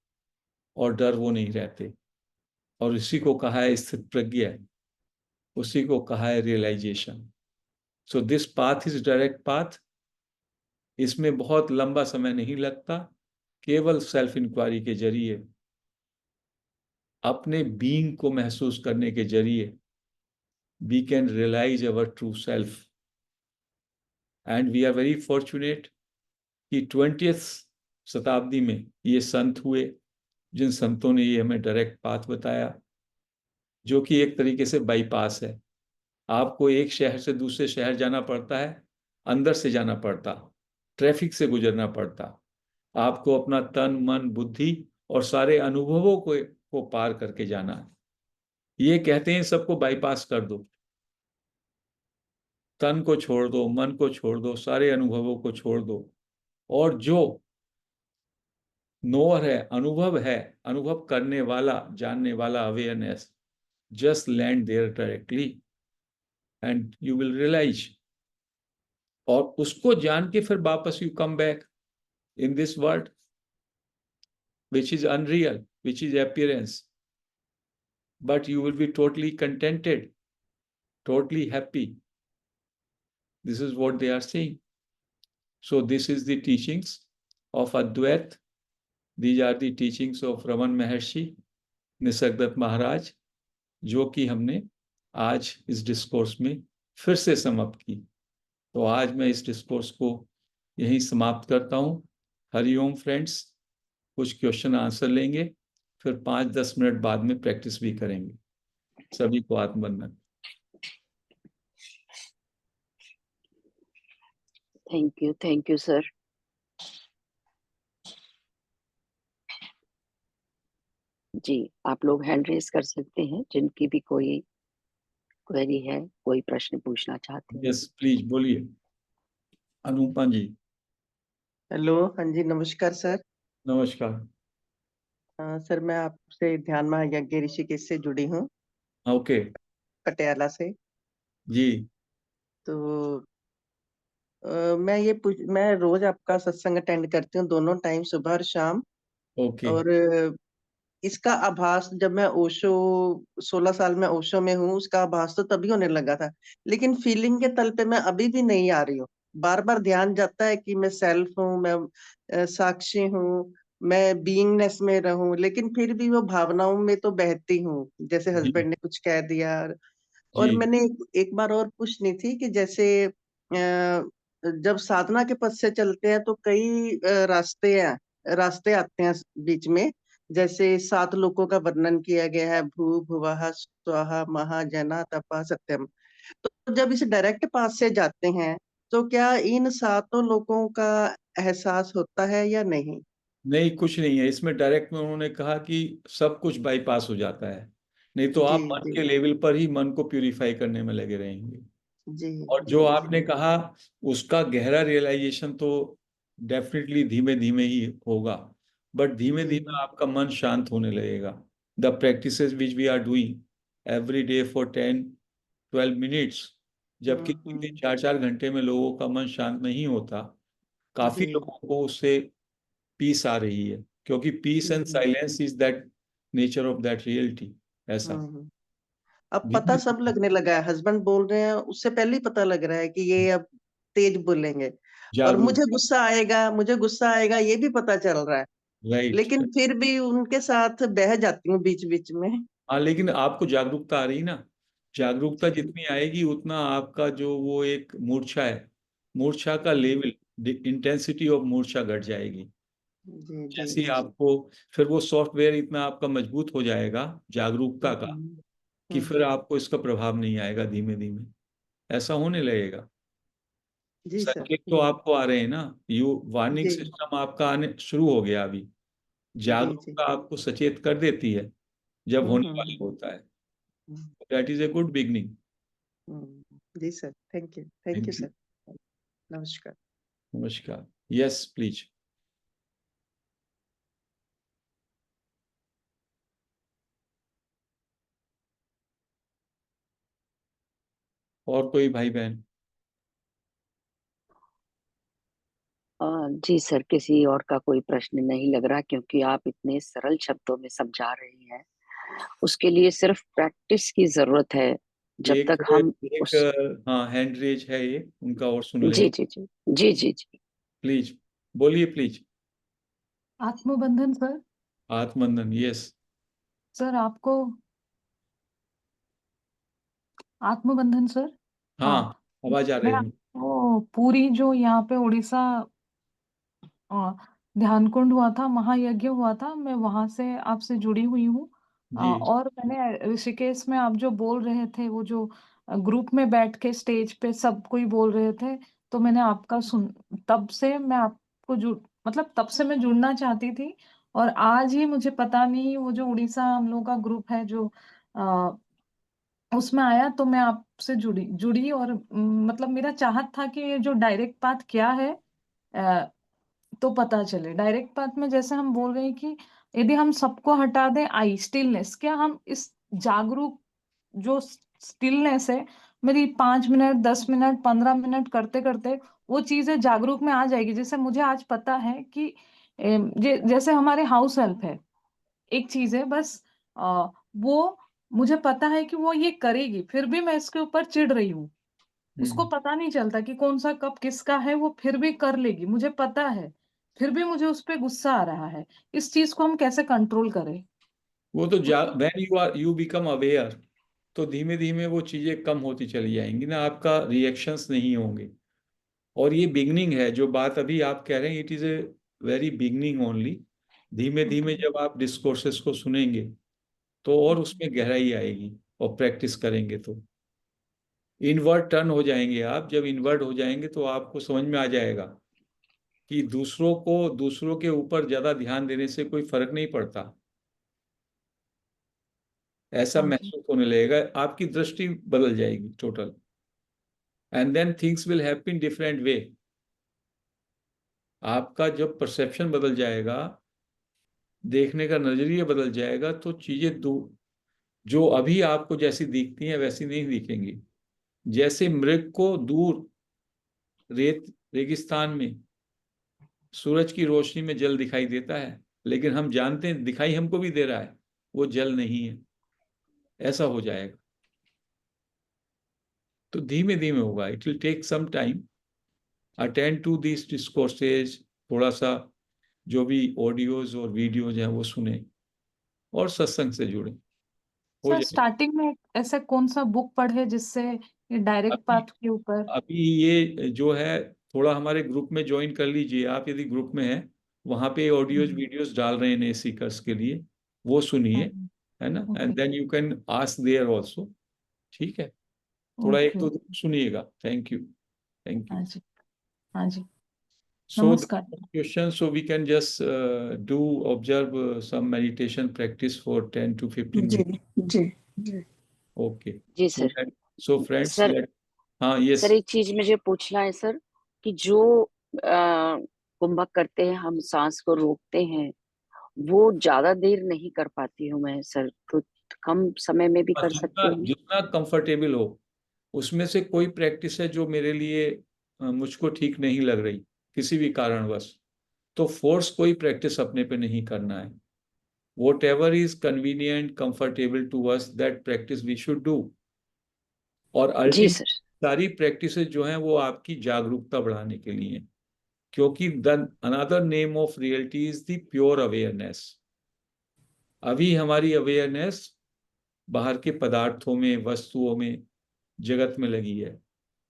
और डर, वो नहीं रहते। और इसी को कहा है स्थित प्रज्ञ, उसी को कहा है realisation. So this path is direct path. इसमें बहुत लंबा समय नहीं लगता। केवल सेल्फ इंक्वायरी के जरिए, अपने बीइंग को महसूस करने के जरिए, we can realise our true self. And we are very fortunate कि 20th शताब्दी में ये संत हुए, जिन संतों ने ये हमें डायरेक्ट पाथ बताया, जो कि एक तरीके से बाईपास है। आपको एक शहर से दूसरे शहर जाना पड़ता है, अंदर से जाना पड़ता, ट्रैफिक से गुजरना पड़ता। आपको अपना तन मन बुद्धि और सारे अनुभवों को पार करके जाना है। ये कहते हैं सबको बाईपास कर दो, तन को छोड़ दो, मन को छोड़ दो, सारे अनुभवों को छोड़ दो, और जो नोअर है, अनुभव है, अनुभव करने वाला, जानने वाला, awareness, just land there directly. And you will realise, और उसको जान के फिर वापस you come back in this world which is unreal, which is appearance, but you will be totally contented, totally happy. This is what they are saying. So this is the teachings of Advait. These are the teachings of Raman Maharshi, Nisargadatta Maharaj, जो कि हमने आज इस डिस्कोर्स में फिर से समाप्त की। तो आज मैं इस डिस्कोर्स को यहीं समाप्त करता हूँ। हरिओम फ्रेंड्स, कुछ क्वेश्चन आंसर लेंगे, फिर 5-10 मिनट बाद में प्रैक्टिस भी करेंगे। सभी को आत्मवंदन। Thank you sir. जी, आप लोग हैंड रेज कर सकते हैं जिनकी भी कोई क्वेरी है, कोई प्रश्न पूछना चाहते हैं। यस प्लीज बोलिए। अनुपमा जी। हेलो, हाँ जी, नमस्कार सर। नमस्कार। सर मैं आपसे ध्यान महायज्ञ ऋषिकेश से जुड़ी हूँ, ओके पटियाला से। जी। तो मैं रोज आपका सत्संग अटेंड करती हूँ, दोनों टाइम, सुबह और शाम। ओके और इसका आभास जब मैं ओशो 16 साल में ओशो में हूँ, उसका आभास तो तभी होने लगा था, लेकिन फीलिंग के तल पे मैं अभी भी नहीं आ रही हूँ। बार बार ध्यान जाता है कि मैं सेल्फ हूँ, मैं साक्षी हूँ, मैं बीइंगनेस में रहूं, लेकिन फिर भी वो भावनाओं में तो बहती हूँ, जैसे जी हस्बैंड ने कुछ कह दिया। और जी मैंने एक बार और पूछनी थी कि जैसे जब साधना के पथ से चलते हैं तो कई रास्ते आते हैं बीच में, जैसे 7 लोकों का वर्णन किया गया है, भू भुवः स्वः महाजना तपा सत्यम। तो जब इस डायरेक्ट पाथ से जाते हैं तो क्या इन 7 लोकों का एहसास होता है या नहीं? नहीं, कुछ नहीं है इसमें। डायरेक्ट में उन्होंने कहा कि सब कुछ बाईपास हो जाता है, नहीं तो जी आप मन जी के लेवल पर ही मन को प्यूरिफाई करने में लगे रहेंगे। जी और जी जो जी आपने कहा उसका गहरा रियलाइजेशन तो डेफिनेटली धीमे धीमे ही होगा, बट धीमे जी धीमे आपका मन शांत होने लगेगा। The practices which we are doing every day for 10-12 minutes, जबकि 3-4 घंटे में लोगों का मन शांत नहीं होता, काफी जी लोगों को उससे पीस आ रही है, क्योंकि peace and the silence is that nature of that reality. ऐसा हम्म। अब पता धीमे सब लगने लगा है, हस्बैंड बोल रहे हैं उससे पहले ही पता लग रहा है कि ये अब तेज बोलेंगे, और जागरूक। मुझे गुस्सा आएगा ये भी पता चल रहा है, राइट। लेकिन फिर भी उनके साथ बह जाती हूँ बीच बीच में। हाँ, लेकिन आपको जागरूकता आ रही ना। जागरूकता जी जितनी आएगी उतना आपका जो वो एक मूर्छा है, मूर्छा का जी लेवल, इंटेंसिटी ऑफ मूर्छा घट जाएगी। जी जी जैसे ही आपको फिर वो सॉफ्टवेयर इतना आपका मजबूत हो जाएगा जागरूकता का, हम्म, कि फिर हम्म। आपको इसका प्रभाव नहीं आएगा, धीमे धीमे ऐसा होने लगेगा। जी सर। संकेत तो आपको आ रहे हैं ना, यू वार्निंग जी सिस्टम आपका आने शुरू हो गया अभी। जी जी जागरूकता आपको सचेत कर देती है जब होने वाला हम्म। होता है। Hmm, that is a good beginning. जी sir, thank you thank you. Sir. नमस्कार। नमस्कार। Yes please. और कोई भाई बहन? जी सर, किसी और का कोई प्रश्न नहीं लग रहा, क्योंकि आप इतने सरल शब्दों में समझा रहे हैं। उसके लिए सिर्फ प्रैक्टिस की जरूरत है। जब एक तक हम एक उस हाँ, हैंड रेज है ये, उनका और सुन जी लेंगे। जी जी जी जी जी प्लीज बोलिए प्लीज। आत्मबंधन सर। आत्मबंधन। यस। सर आपको आत्मबंधन सर। हाँ, हाँ, आवाज आ मैं रही है। आपको पूरी जो यहाँ पे उड़ीसा ध्यान कुंड हुआ था, महायज्ञ हुआ था, मैं वहां से आपसे जुड़ी हुई हूँ। जी और मैंने ऋषिकेश में आप जो बोल रहे थे, वो जो ग्रुप में बैठ के स्टेज पे सब कोई बोल रहे थे, तो मैंने आपका सुन, तब से मैं आपको जुड़ मतलब तब से मैं जुड़ना चाहती थी। और आज ही मुझे पता नहीं, वो जो उड़ीसा हम लोग का ग्रुप है जो उसमें आया, तो मैं आपसे जुड़ी जुड़ी और मतलब मेरा चाहत था कि ये जो डायरेक्ट पाथ क्या है, अ, तो पता चले। डायरेक्ट पाथ में जैसे हम बोल रहे हैं कि यदि हम सबको हटा दें, आई स्टिलनेस, क्या हम इस जागरूक जो स्टिलनेस है मेरी 5 मिनट 10 मिनट 15 मिनट करते करते वो चीजें जागरूक में आ जाएगी। जैसे मुझे आज पता है कि जैसे हमारे हाउस हेल्प है, एक चीज है बस, वो मुझे पता है कि वो ये करेगी, फिर भी मैं इसके ऊपर चिढ़ रही हूँ। उसको पता नहीं चलता कि कौन सा कप किसका है, वो फिर भी कर लेगी, मुझे पता है, फिर भी मुझे उस पे गुस्सा आ रहा है। इस चीज को हम कैसे कंट्रोल करें? वो तो व्हेन यू बिकम अवेयर, तो धीमे धीमे वो चीजें कम होती चली जाएंगी ना, आपका रिएक्शंस नहीं होंगे। और ये बिगनिंग है, जो बात अभी आप कह रहे हैं, it is a very beginning only. धीमे धीमे जब आप डिस्कोर्सेस को सुनेंगे तो और उसमें गहराई आएगी, और प्रैक्टिस करेंगे तो इनवर्ट टर्न हो जाएंगे आप। जब इनवर्ट हो जाएंगे तो आपको समझ में आ जाएगा कि दूसरों के ऊपर ज्यादा ध्यान देने से कोई फर्क नहीं पड़ता। ऐसा हाँ जी। महसूस होने लगेगा, आपकी दृष्टि बदल जाएगी total, and then things will happen different way. आपका जब परसेप्शन बदल जाएगा, देखने का नजरिया बदल जाएगा, तो चीजें जो अभी आपको जैसी दिखती हैं वैसी नहीं दिखेंगी। जैसे मृग को दूर रेगिस्तान में सूरज की रोशनी में जल दिखाई देता है, लेकिन हम जानते हैं दिखाई हमको भी दे रहा है, वो जल नहीं है। ऐसा हो जाएगा। तो धीमे धीमे होगा, it will take some time. Attend to this discourses, थोड़ा सा जो भी ऑडियोज और वीडियोज हैं वो सुने, और सत्संग से जुड़े, हो सर जाए। स्टार्टिंग में ऐसे कौन सा बुक पढ़े जिससे ये डायरेक्ट अभी पाथ के ऊपर? अभी ये जो है, थोड़ा हमारे ग्रुप में ज्वाइन कर लीजिए आप, यदि ग्रुप में है। वहां पे ऑडियोज हम्म, वीडियोज डाल रहे हैं नए सीकर्स के लिए, वो सुनिए, है ना, and okay then you can ask there also. ठीक है, थोड़ा एक ओके दो ओके। दिन सुनिएगा। Thank you. Thank you. हाँ जी। हाँ जी। So the नमस्कार। question, so we can just do observe some meditation practice for 10 to 15 जी minutes. जी जी। Okay. जी So sir. so friends, sir, हाँ, yes. सर एक चीज मुझे पूछना है सर, कि जो कुंभक करते हैं, हम सांस को रोकते हैं, वो ज्यादा देर नहीं कर पाती हूँ मैं सर, तो कम समय में भी कर सकते जितना हैं? जितना कंफर्टेबल हो, उसमें से कोई प्रैक्टिस है जो मेरे लिए मुझको ठीक नहीं लग रही, किसी भी कारणवश, तो फोर्स कोई प्रैक्टिस अपने पे नहीं करना है। Whatever is convenient, comfortable to us, that practice we should do. और जी अल्टीमेट सर। सारी प्रैक्टिसेस जो हैं वो आपकी जागरूकता बढ़ाने के लिए हैं। क्योंकि the another name of reality is the pure awareness. अभी हमारी अवेयरनेस बाहर के पदार्थों में, वस्तुओं में, जगत में लगी है।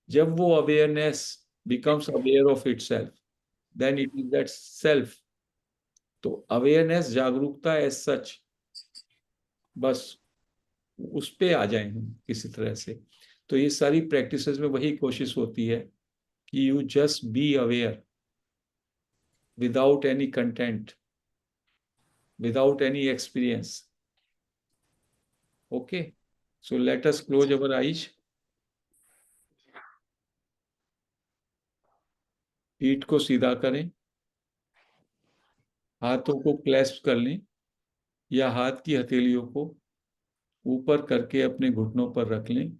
जब वो awareness becomes aware of itself, then it is that self. तो अवेयरनेस, जागरूकता एज सच, बस उस पे आ जाए हम किसी तरह से। तो ये सारी प्रैक्टिसेस में वही कोशिश होती है कि you just be aware without any content, without any experience. Okay, so let us close our eyes. पीठ को सीधा करें, हाथों को क्लैस्प कर लें, या हाथ की हथेलियों को ऊपर करके अपने घुटनों पर रख लें।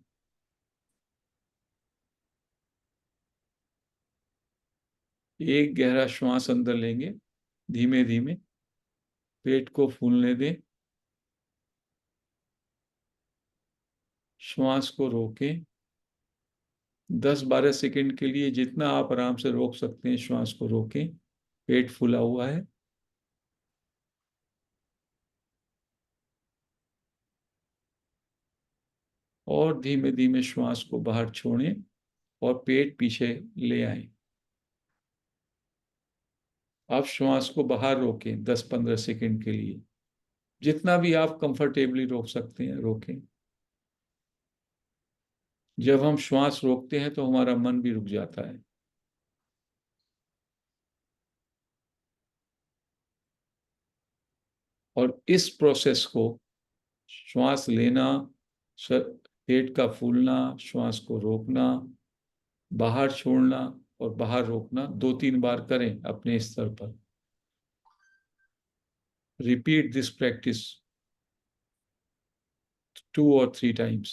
एक गहरा श्वास अंदर लेंगे, धीमे धीमे पेट को फूलने दें। श्वास को रोकें 10-12 सेकंड के लिए, जितना आप आराम से रोक सकते हैं श्वास को रोकें। पेट फूला हुआ है। और धीमे धीमे श्वास को बाहर छोड़ें और पेट पीछे ले आए। आप श्वास को बाहर रोकें 10-15 सेकंड के लिए, जितना भी आप कंफर्टेबली रोक सकते हैं रोकें। जब हम श्वास रोकते हैं तो हमारा मन भी रुक जाता है। और इस प्रोसेस को, श्वास लेना, पेट का फूलना, श्वास को रोकना, बाहर छोड़ना और बाहर रोकना, 2-3 बार करें अपने स्तर पर। Repeat this practice 2 or 3 times.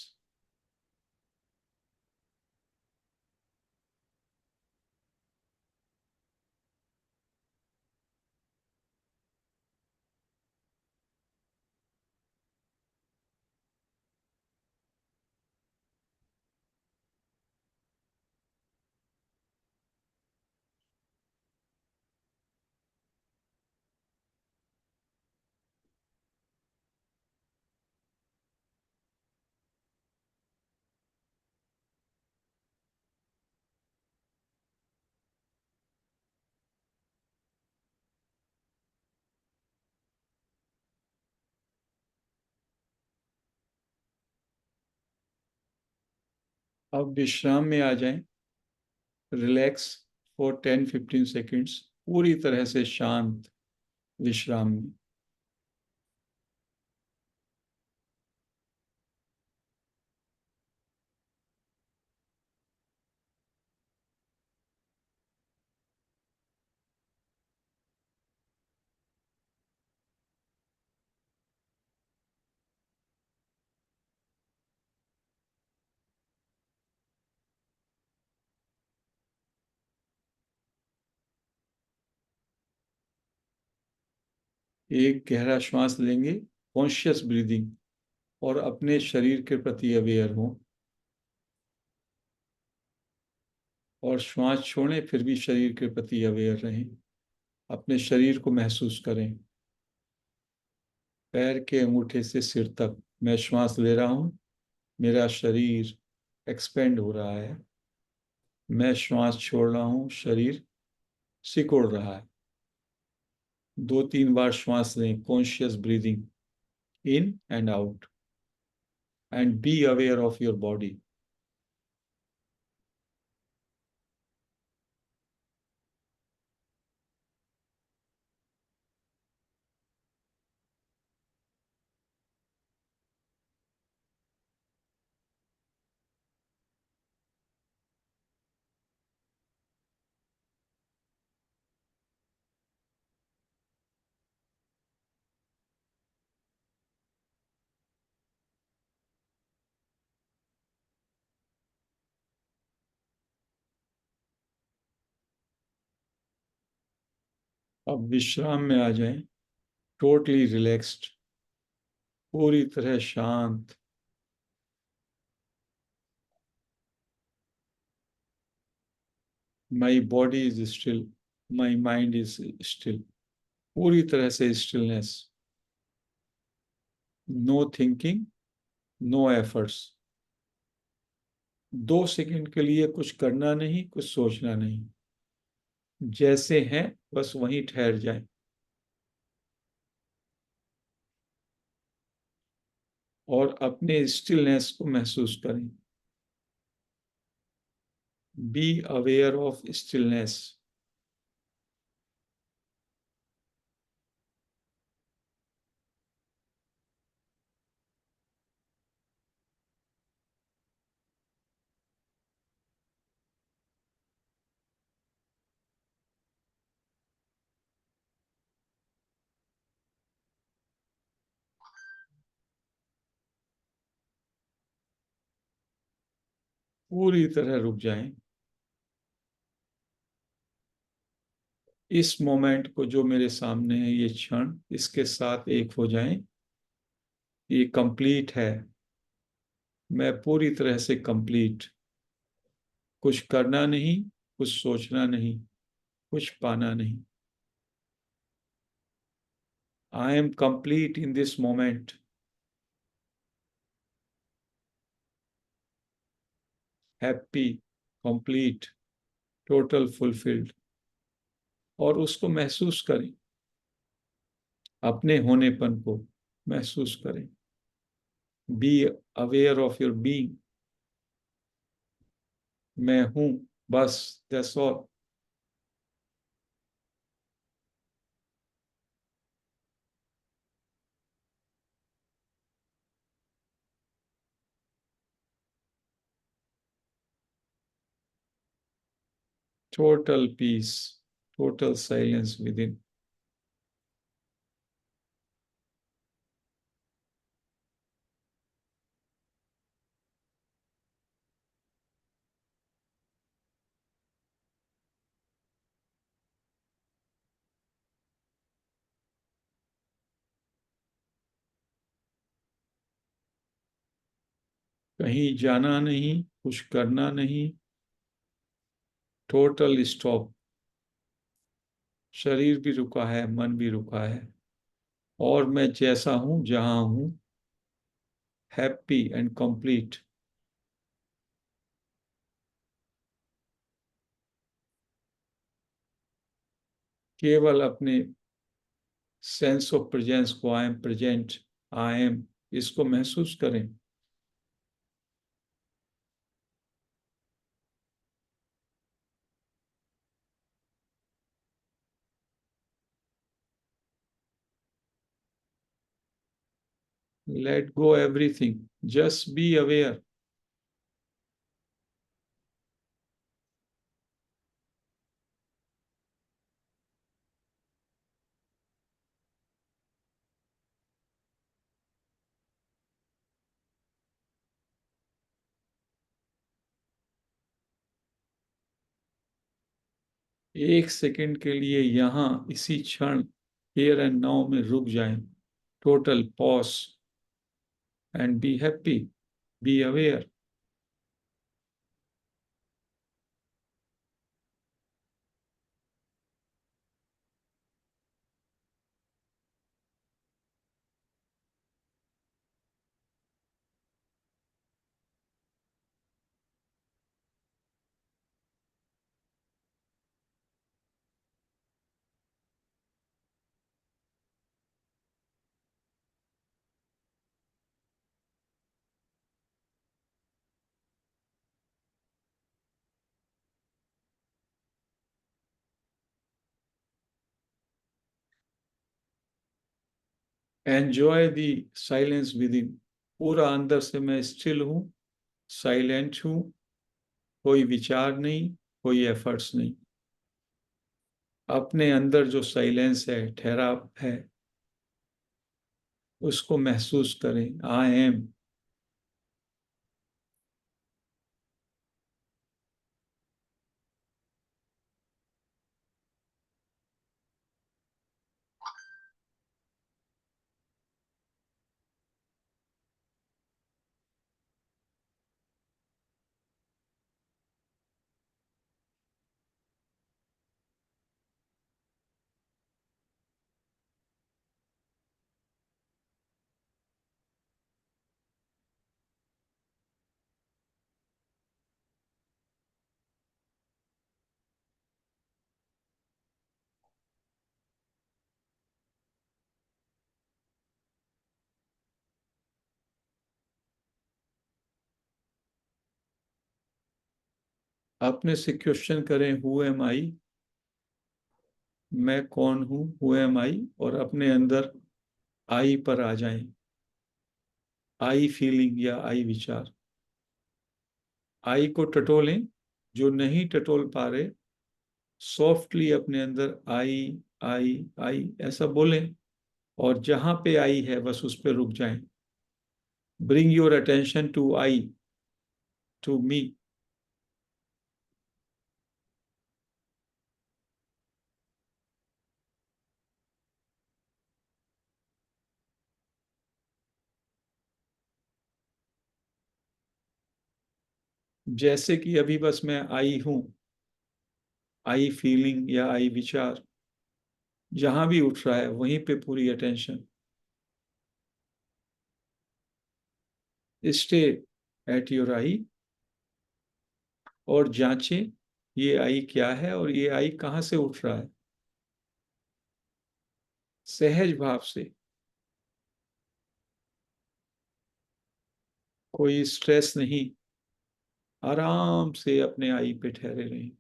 अब विश्राम में आ जाएं, रिलैक्स फॉर 10-15 सेकेंड्स, पूरी तरह से शांत विश्राम में। एक गहरा श्वास लेंगे, कॉन्शियस ब्रीदिंग, और अपने शरीर के प्रति अवेयर हों, और श्वास छोड़ें, फिर भी शरीर के प्रति अवेयर रहें। अपने शरीर को महसूस करें, पैर के अंगूठे से सिर तक मैं श्वास ले रहा हूं, मेरा शरीर एक्सपेंड हो रहा है। मैं श्वास छोड़ रहा हूं, शरीर सिकुड़ रहा है। 2-3 बार श्वास लें, conscious breathing in and out, and B aware of your body. अब विश्राम में आ जाएं, टोटली रिलैक्स्ड, पूरी तरह शांत। My body is still, my mind is still, पूरी तरह से stillness. No thinking, no efforts. 2 second के लिए कुछ करना नहीं, कुछ सोचना नहीं, जैसे हैं बस वहीं ठहर जाएं। और अपने स्टिलनेस को महसूस करें। Be aware of stillness. पूरी तरह रुक जाएं। इस मोमेंट को, जो मेरे सामने है, ये क्षण, इसके साथ एक हो जाएं। ये कंप्लीट है। मैं पूरी तरह से कंप्लीट। कुछ करना नहीं, कुछ सोचना नहीं, कुछ पाना नहीं। I am complete in this moment. Happy, complete, total fulfilled. और उसको महसूस करें, अपने होनेपन को महसूस करें। Be aware of your being. मैं हूं, बस, that's all. Total peace, total silence within. कहीं जाना नहीं, कुछ करना नहीं, टोटल स्टॉप। शरीर भी रुका है, मन भी रुका है, और मैं जैसा हूं, जहां हूं, हैप्पी एंड कंप्लीट। केवल अपने सेंस ऑफ प्रेजेंस को, I am present, I am, इसको महसूस करें। Let go everything. Just be aware. एक सेकंड के लिए यहाँ इसी क्षण here and now में रुक जाएं. Total pause and be happy. Be aware. Enjoy the silence within. पूरा अंदर से मैं स्टिल हूँ, साइलेंट हूँ, कोई विचार नहीं, कोई एफर्ट्स नहीं. अपने अंदर जो साइलेंस है, ठहराव है, उसको महसूस करें. I am. अपने से क्वेश्चन करें, हु एम आई. मैं कौन हूँ, हु एम आई. और अपने अंदर आई पर आ जाएं. आई फीलिंग या आई विचार. आई को टटोलें. जो नहीं टटोल पा रहे, सॉफ्टली अपने अंदर आई आई आई ऐसा बोलें. और जहां पे आई है बस उस पे रुक जाएं. Bring your attention to I, to me. जैसे कि अभी बस मैं आई हूं. आई फीलिंग या आई विचार जहां भी उठ रहा है वहीं पे पूरी अटेंशन. स्टे एट योर आई. और जांचें ये आई क्या है और ये आई कहां से उठ रहा है. सहज भाव से, कोई स्ट्रेस नहीं, आराम से अपने आई पे ठहरे रहें.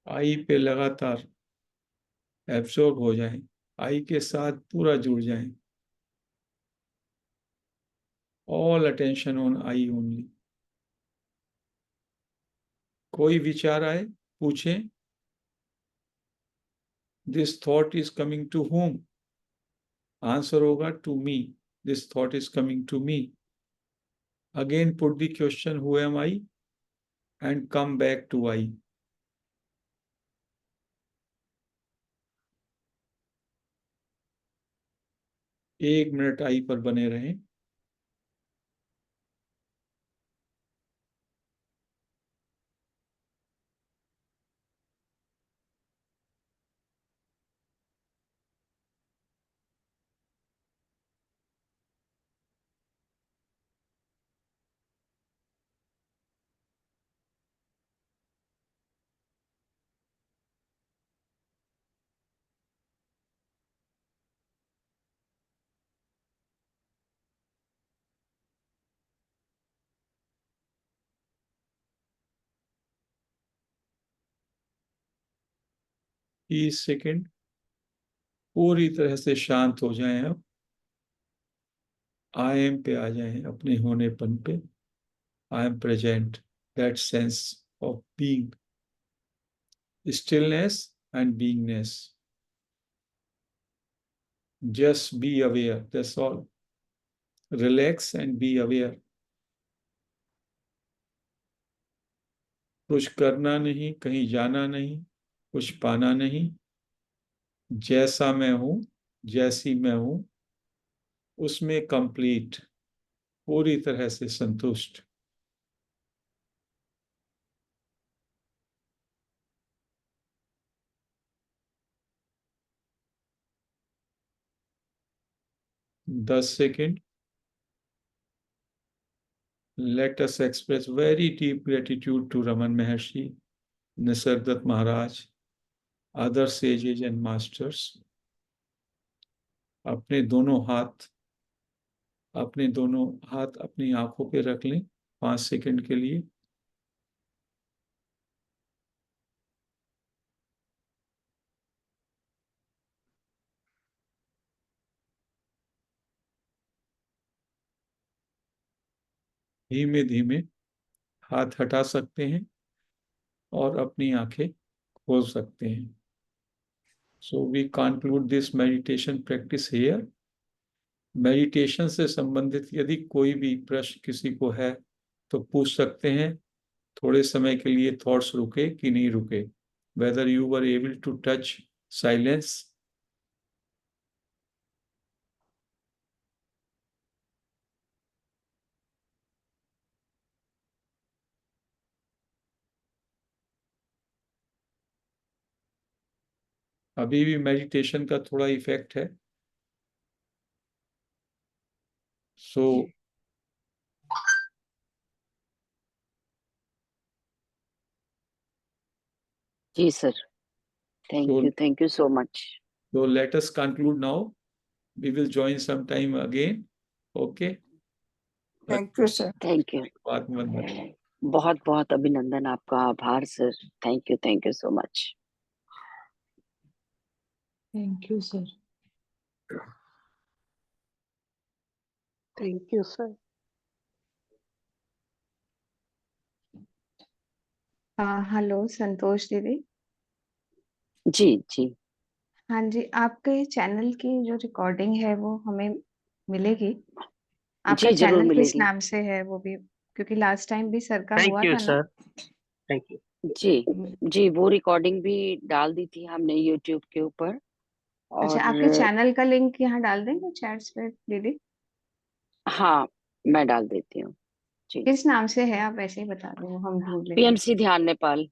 आई पे लगातार एब्सॉर्ब हो जाएं. आई के साथ पूरा जुड़ जाएं. All attention on I only. कोई विचार आए, पूछें, this thought is coming to home. Answer होगा to me. this thought is coming to me. Again, put the question, who am I? And come back to I. एक मिनट आई पर बने रहें. इस सेकेंड पूरी तरह से शांत हो जाएं. अब आई एम पे आ जाएं, अपने होनेपन पे. I am present, that sense of being, stillness and beingness. Just be aware, that's all. Relax and be aware. कुछ करना नहीं, कहीं जाना नहीं, कुछ पाना नहीं. जैसा मैं हूं, जैसी मैं हूं, उसमें कंप्लीट, पूरी तरह से संतुष्ट. 10 second. Let us express very deep gratitude to Raman Maharshi, Nisargadatta Maharaj, other sages and masters. अपने दोनों हाथ अपनी आंखों पे रख लें 5 सेकंड के लिए. धीमे धीमे हाथ हटा सकते हैं और अपनी आंखें खोल सकते हैं. So we conclude this meditation practice here. Meditation से संबंधित यदि कोई भी प्रश्न किसी को है तो पूछ सकते हैं. थोड़े समय के लिए थॉट्स रुके कि नहीं रुके. Whether you were able to touch silence. अभी भी मेडिटेशन का थोड़ा इफेक्ट है. So जी sir, thank you so much. So let us conclude now. We will join sometime again. Okay. Thank you, sir. Thank you. बहुत बहुत अभिनंदन, आपका आभार sir. Thank you so much. Thank you, sir. Thank you, sir. Hello Santosh दीदी. जी जी. हाँ जी, आपके चैनल की जो रिकॉर्डिंग है वो हमें मिलेगी? आपका जी जरूर चैनल किस मिलेगी. नाम से है वो भी, क्योंकि लास्ट टाइम भी सर का थैंक हुआ यू था ना. Sir, thank you. जी वो रिकॉर्डिंग भी डाल दी थी हमने यूट्यूब के ऊपर. अच्छा, और आपके चैनल का लिंक यहाँ डाल देंगे चैट्स पे दीदी? हाँ, मैं डाल देती हूँ. जी. किस नाम से है आप वैसे ही बता दो, हम ढूंढ लेंगे. PMC Dhyan Nepal.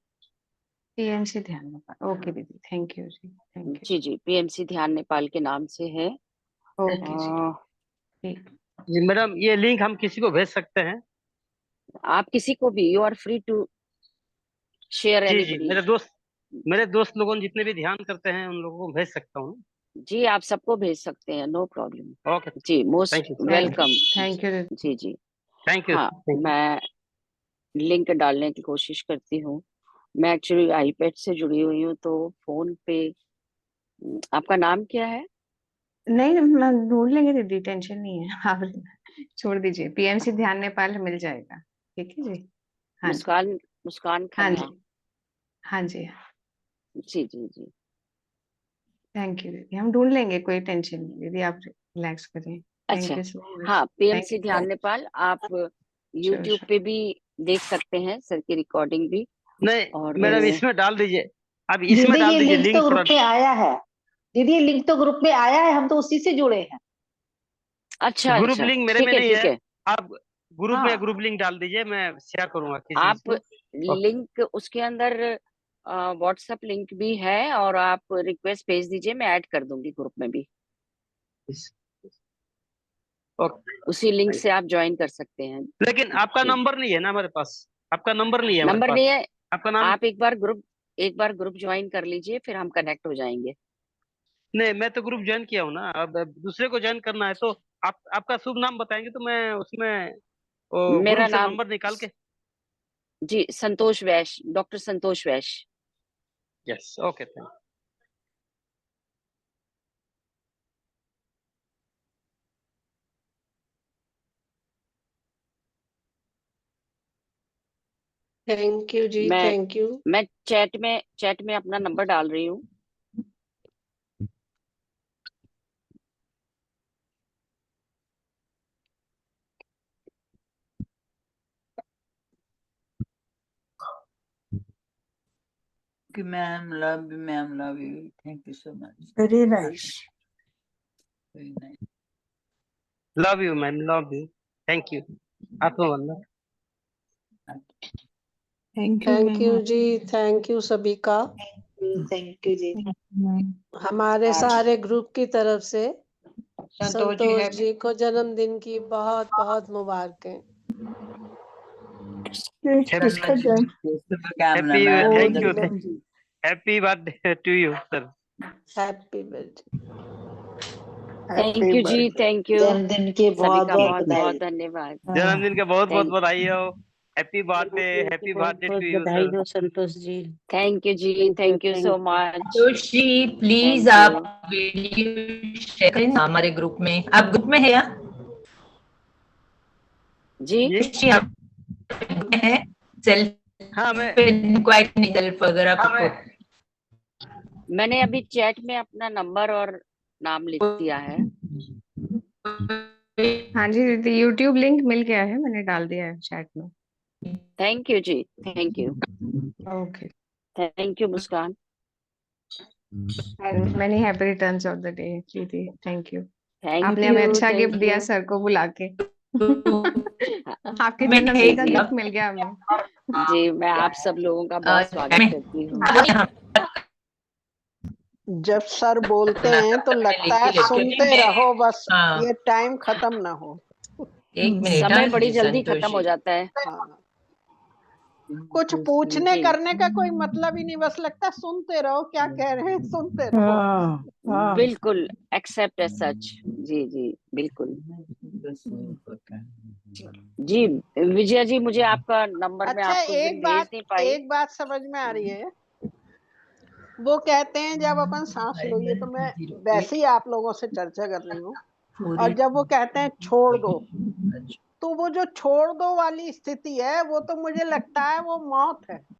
PMC Dhyan Nepal. Okay दीदी, थैंक यू जी, थैंक यू. जी पीएमसी ध्यान नेपाल के नाम से है. ओके जी, ठीक. जी मैडम, ये लिंक हम किसी को भेज सकते हैं? आप किसी को भी, you are free to share जी एनीबडी. मेरे दोस्त लोगों जितने भी ध्यान करते हैं उन लोगों को भेज सकता हूँ. जी आप सबको भेज सकते हैं, नो प्रॉब्लम. ओके, जी most thank you. Welcome. Thank you दीदी. जी थैंक यू. हाँ, मैं लिंक डालने की कोशिश करती हूँ. मैं एक्चुअली आईपैड से जुड़ी हुई हूँ, तो फोन पे. आपका नाम क्या है? नहीं, मैं ढूंढ लेंगे दीदी, टेंशन नहीं है. आप छोड़ दीजिए, पीएमसी ध्यान नेपाल मिल जाएगा. ठीक है जी. हाँ जी, मुस्कान हाँ खन्ना. जी, हाँ जी. जी. थैंक यू दीदी, हम ढूंढ लेंगे, कोई टेंशन नहीं दीदी, आप रिलैक्स करें. थैंक अच्छा, यू सो मच। हाँ, थैंक पीएमसी यू। ध्यान नेपाल आप यूट्यूब sure. पे भी देख सकते हैं, सर की रिकॉर्डिंग भी। नहीं और मैडम इसमें डाल दीजिए, अब इसमें दीदी डाल ये दीजिए लिंक लिंक तो थोड़ा। ग्रुप में आया है। दीदी ये लिंक तो ग्रुप में आया है, हम तो उसी से जुड़े हैं। अच्छा ग्रुप अच्छा, लिंक मेरे में ठीक है नहीं ठीक है, है। आप ग्रुप हाँ में ग्रुप लिंक डाल दीजिए, मैं शेयर करूंगा किसी आप से। ओके। लिंक उसके अंदर व्हाट्सएप लिंक भी है, और आप रिक्वेस्ट भेज दीजिए, मैं ऐड कर दूंगी ग्रुप में भी। ओके, उसी लिंक से आप ज्वाइन कर सकते हैं। लेकिन आपका जी, नंबर नहीं है ना हमारे पास, आपका नंबर नहीं है हमारे नंबर पास। नहीं है। आपका नाम? आप एक बार ग्रुप ज्वाइन कर लीजिए, फिर हम कनेक्ट हो जाएंगे। नहीं, मैं तो ग्रुप ज्वाइन किया हूँ ना, अब दूसरे को ज्वाइन करना है तो आपका शुभ नाम बताएंगे तो मैं उसमें मेरा ग्रुप से नाम नंबर निकाल के। जी संतोष वैश्य, doctor Santosh Vaishya. Yes, okay, thank. Thank you जी, मैं थैंक यू। मैं चैट में अपना नंबर डाल रही हूँ। Ma'am, love you, ma'am, love you. Thank you so much. Very nice. Very nice. Love you ma'am, love you, thank you. आत्मवंदन। थैंक यू जी, थैंक यू सभी का। थैंक यू जी। हमारे सारे ग्रुप की तरफ से संतोष जी संतोष है। जी को जन्मदिन की बहुत बहुत मुबारकें। शुभकामना हैप्पी, मैम। थैंक यू, बहुत happy birthday to you sir. Happy birthday. Thank you जी, थैंक यू। जन्मदिन की सभी बहुत का बहुत बहुत बधाई। बहुत धन्यवाद। जन्मदिन का बहुत बहुत थैंक बधाई हो। हैप्पी बर्थडे टू यू बधाई सर। हो संतोष जी। थैंक यू जी, thank you so much. Santosh ji please Thank आप you. वीडियो शेयर करें ना हमारे ग्रुप में। आप ग्रुप में है या? जी जी संतोष जी आप ग्रुप में है? सेल्फ हाँ, मैं इंक्वायरी नहीं, सेल्फ अगर आपको मैंने अभी चैट में अपना नंबर और नाम लिख दिया है। हाँ जी दीदी, यूट्यूब लिंक मिल गया है, मैंने डाल दिया है चैट में। थैंक यू जी, thank you. Okay. Thank you Muskaan. Many happy returns of the day दीदी, थैंक यू। थैंक आपने हमें यू, अच्छा थैंक गिफ्ट दिया यू। सर को बुला के। आपके में जन्मदिन का जी गिफ्ट मिल गया हमें। जी, मैं आप सब लोगों का बहुत स्वागत करती हूँ। जब सर बोलते हैं तो लगता है सुनते रहो बस, हाँ। ये टाइम खत्म ना हो। एक मिनट समय हाँ बड़ी जी, जल्दी संतोष खत्म हो जी। जाता है। हाँ, कुछ पूछने जी करने का कोई मतलब ही नहीं, बस लगता है सुनते रहो, क्या कह रहे हैं सुनते रहो। बिल्कुल, एक्सेप्ट एज सच। जी जी बिल्कुल। जी विजया जी, मुझे आपका नंबर मैं अच्छा, आपको उस दिन भेज नहीं पाई। एक बात समझ में आ रही है। वो कहते हैं जब अपन सांस लो, ये तो मैं वैसे ही आप लोगों से चर्चा कर रही हूँ, और जब वो कहते हैं छोड़ दो, तो वो जो छोड़ दो वाली स्थिति है वो तो मुझे लगता है वो मौत है।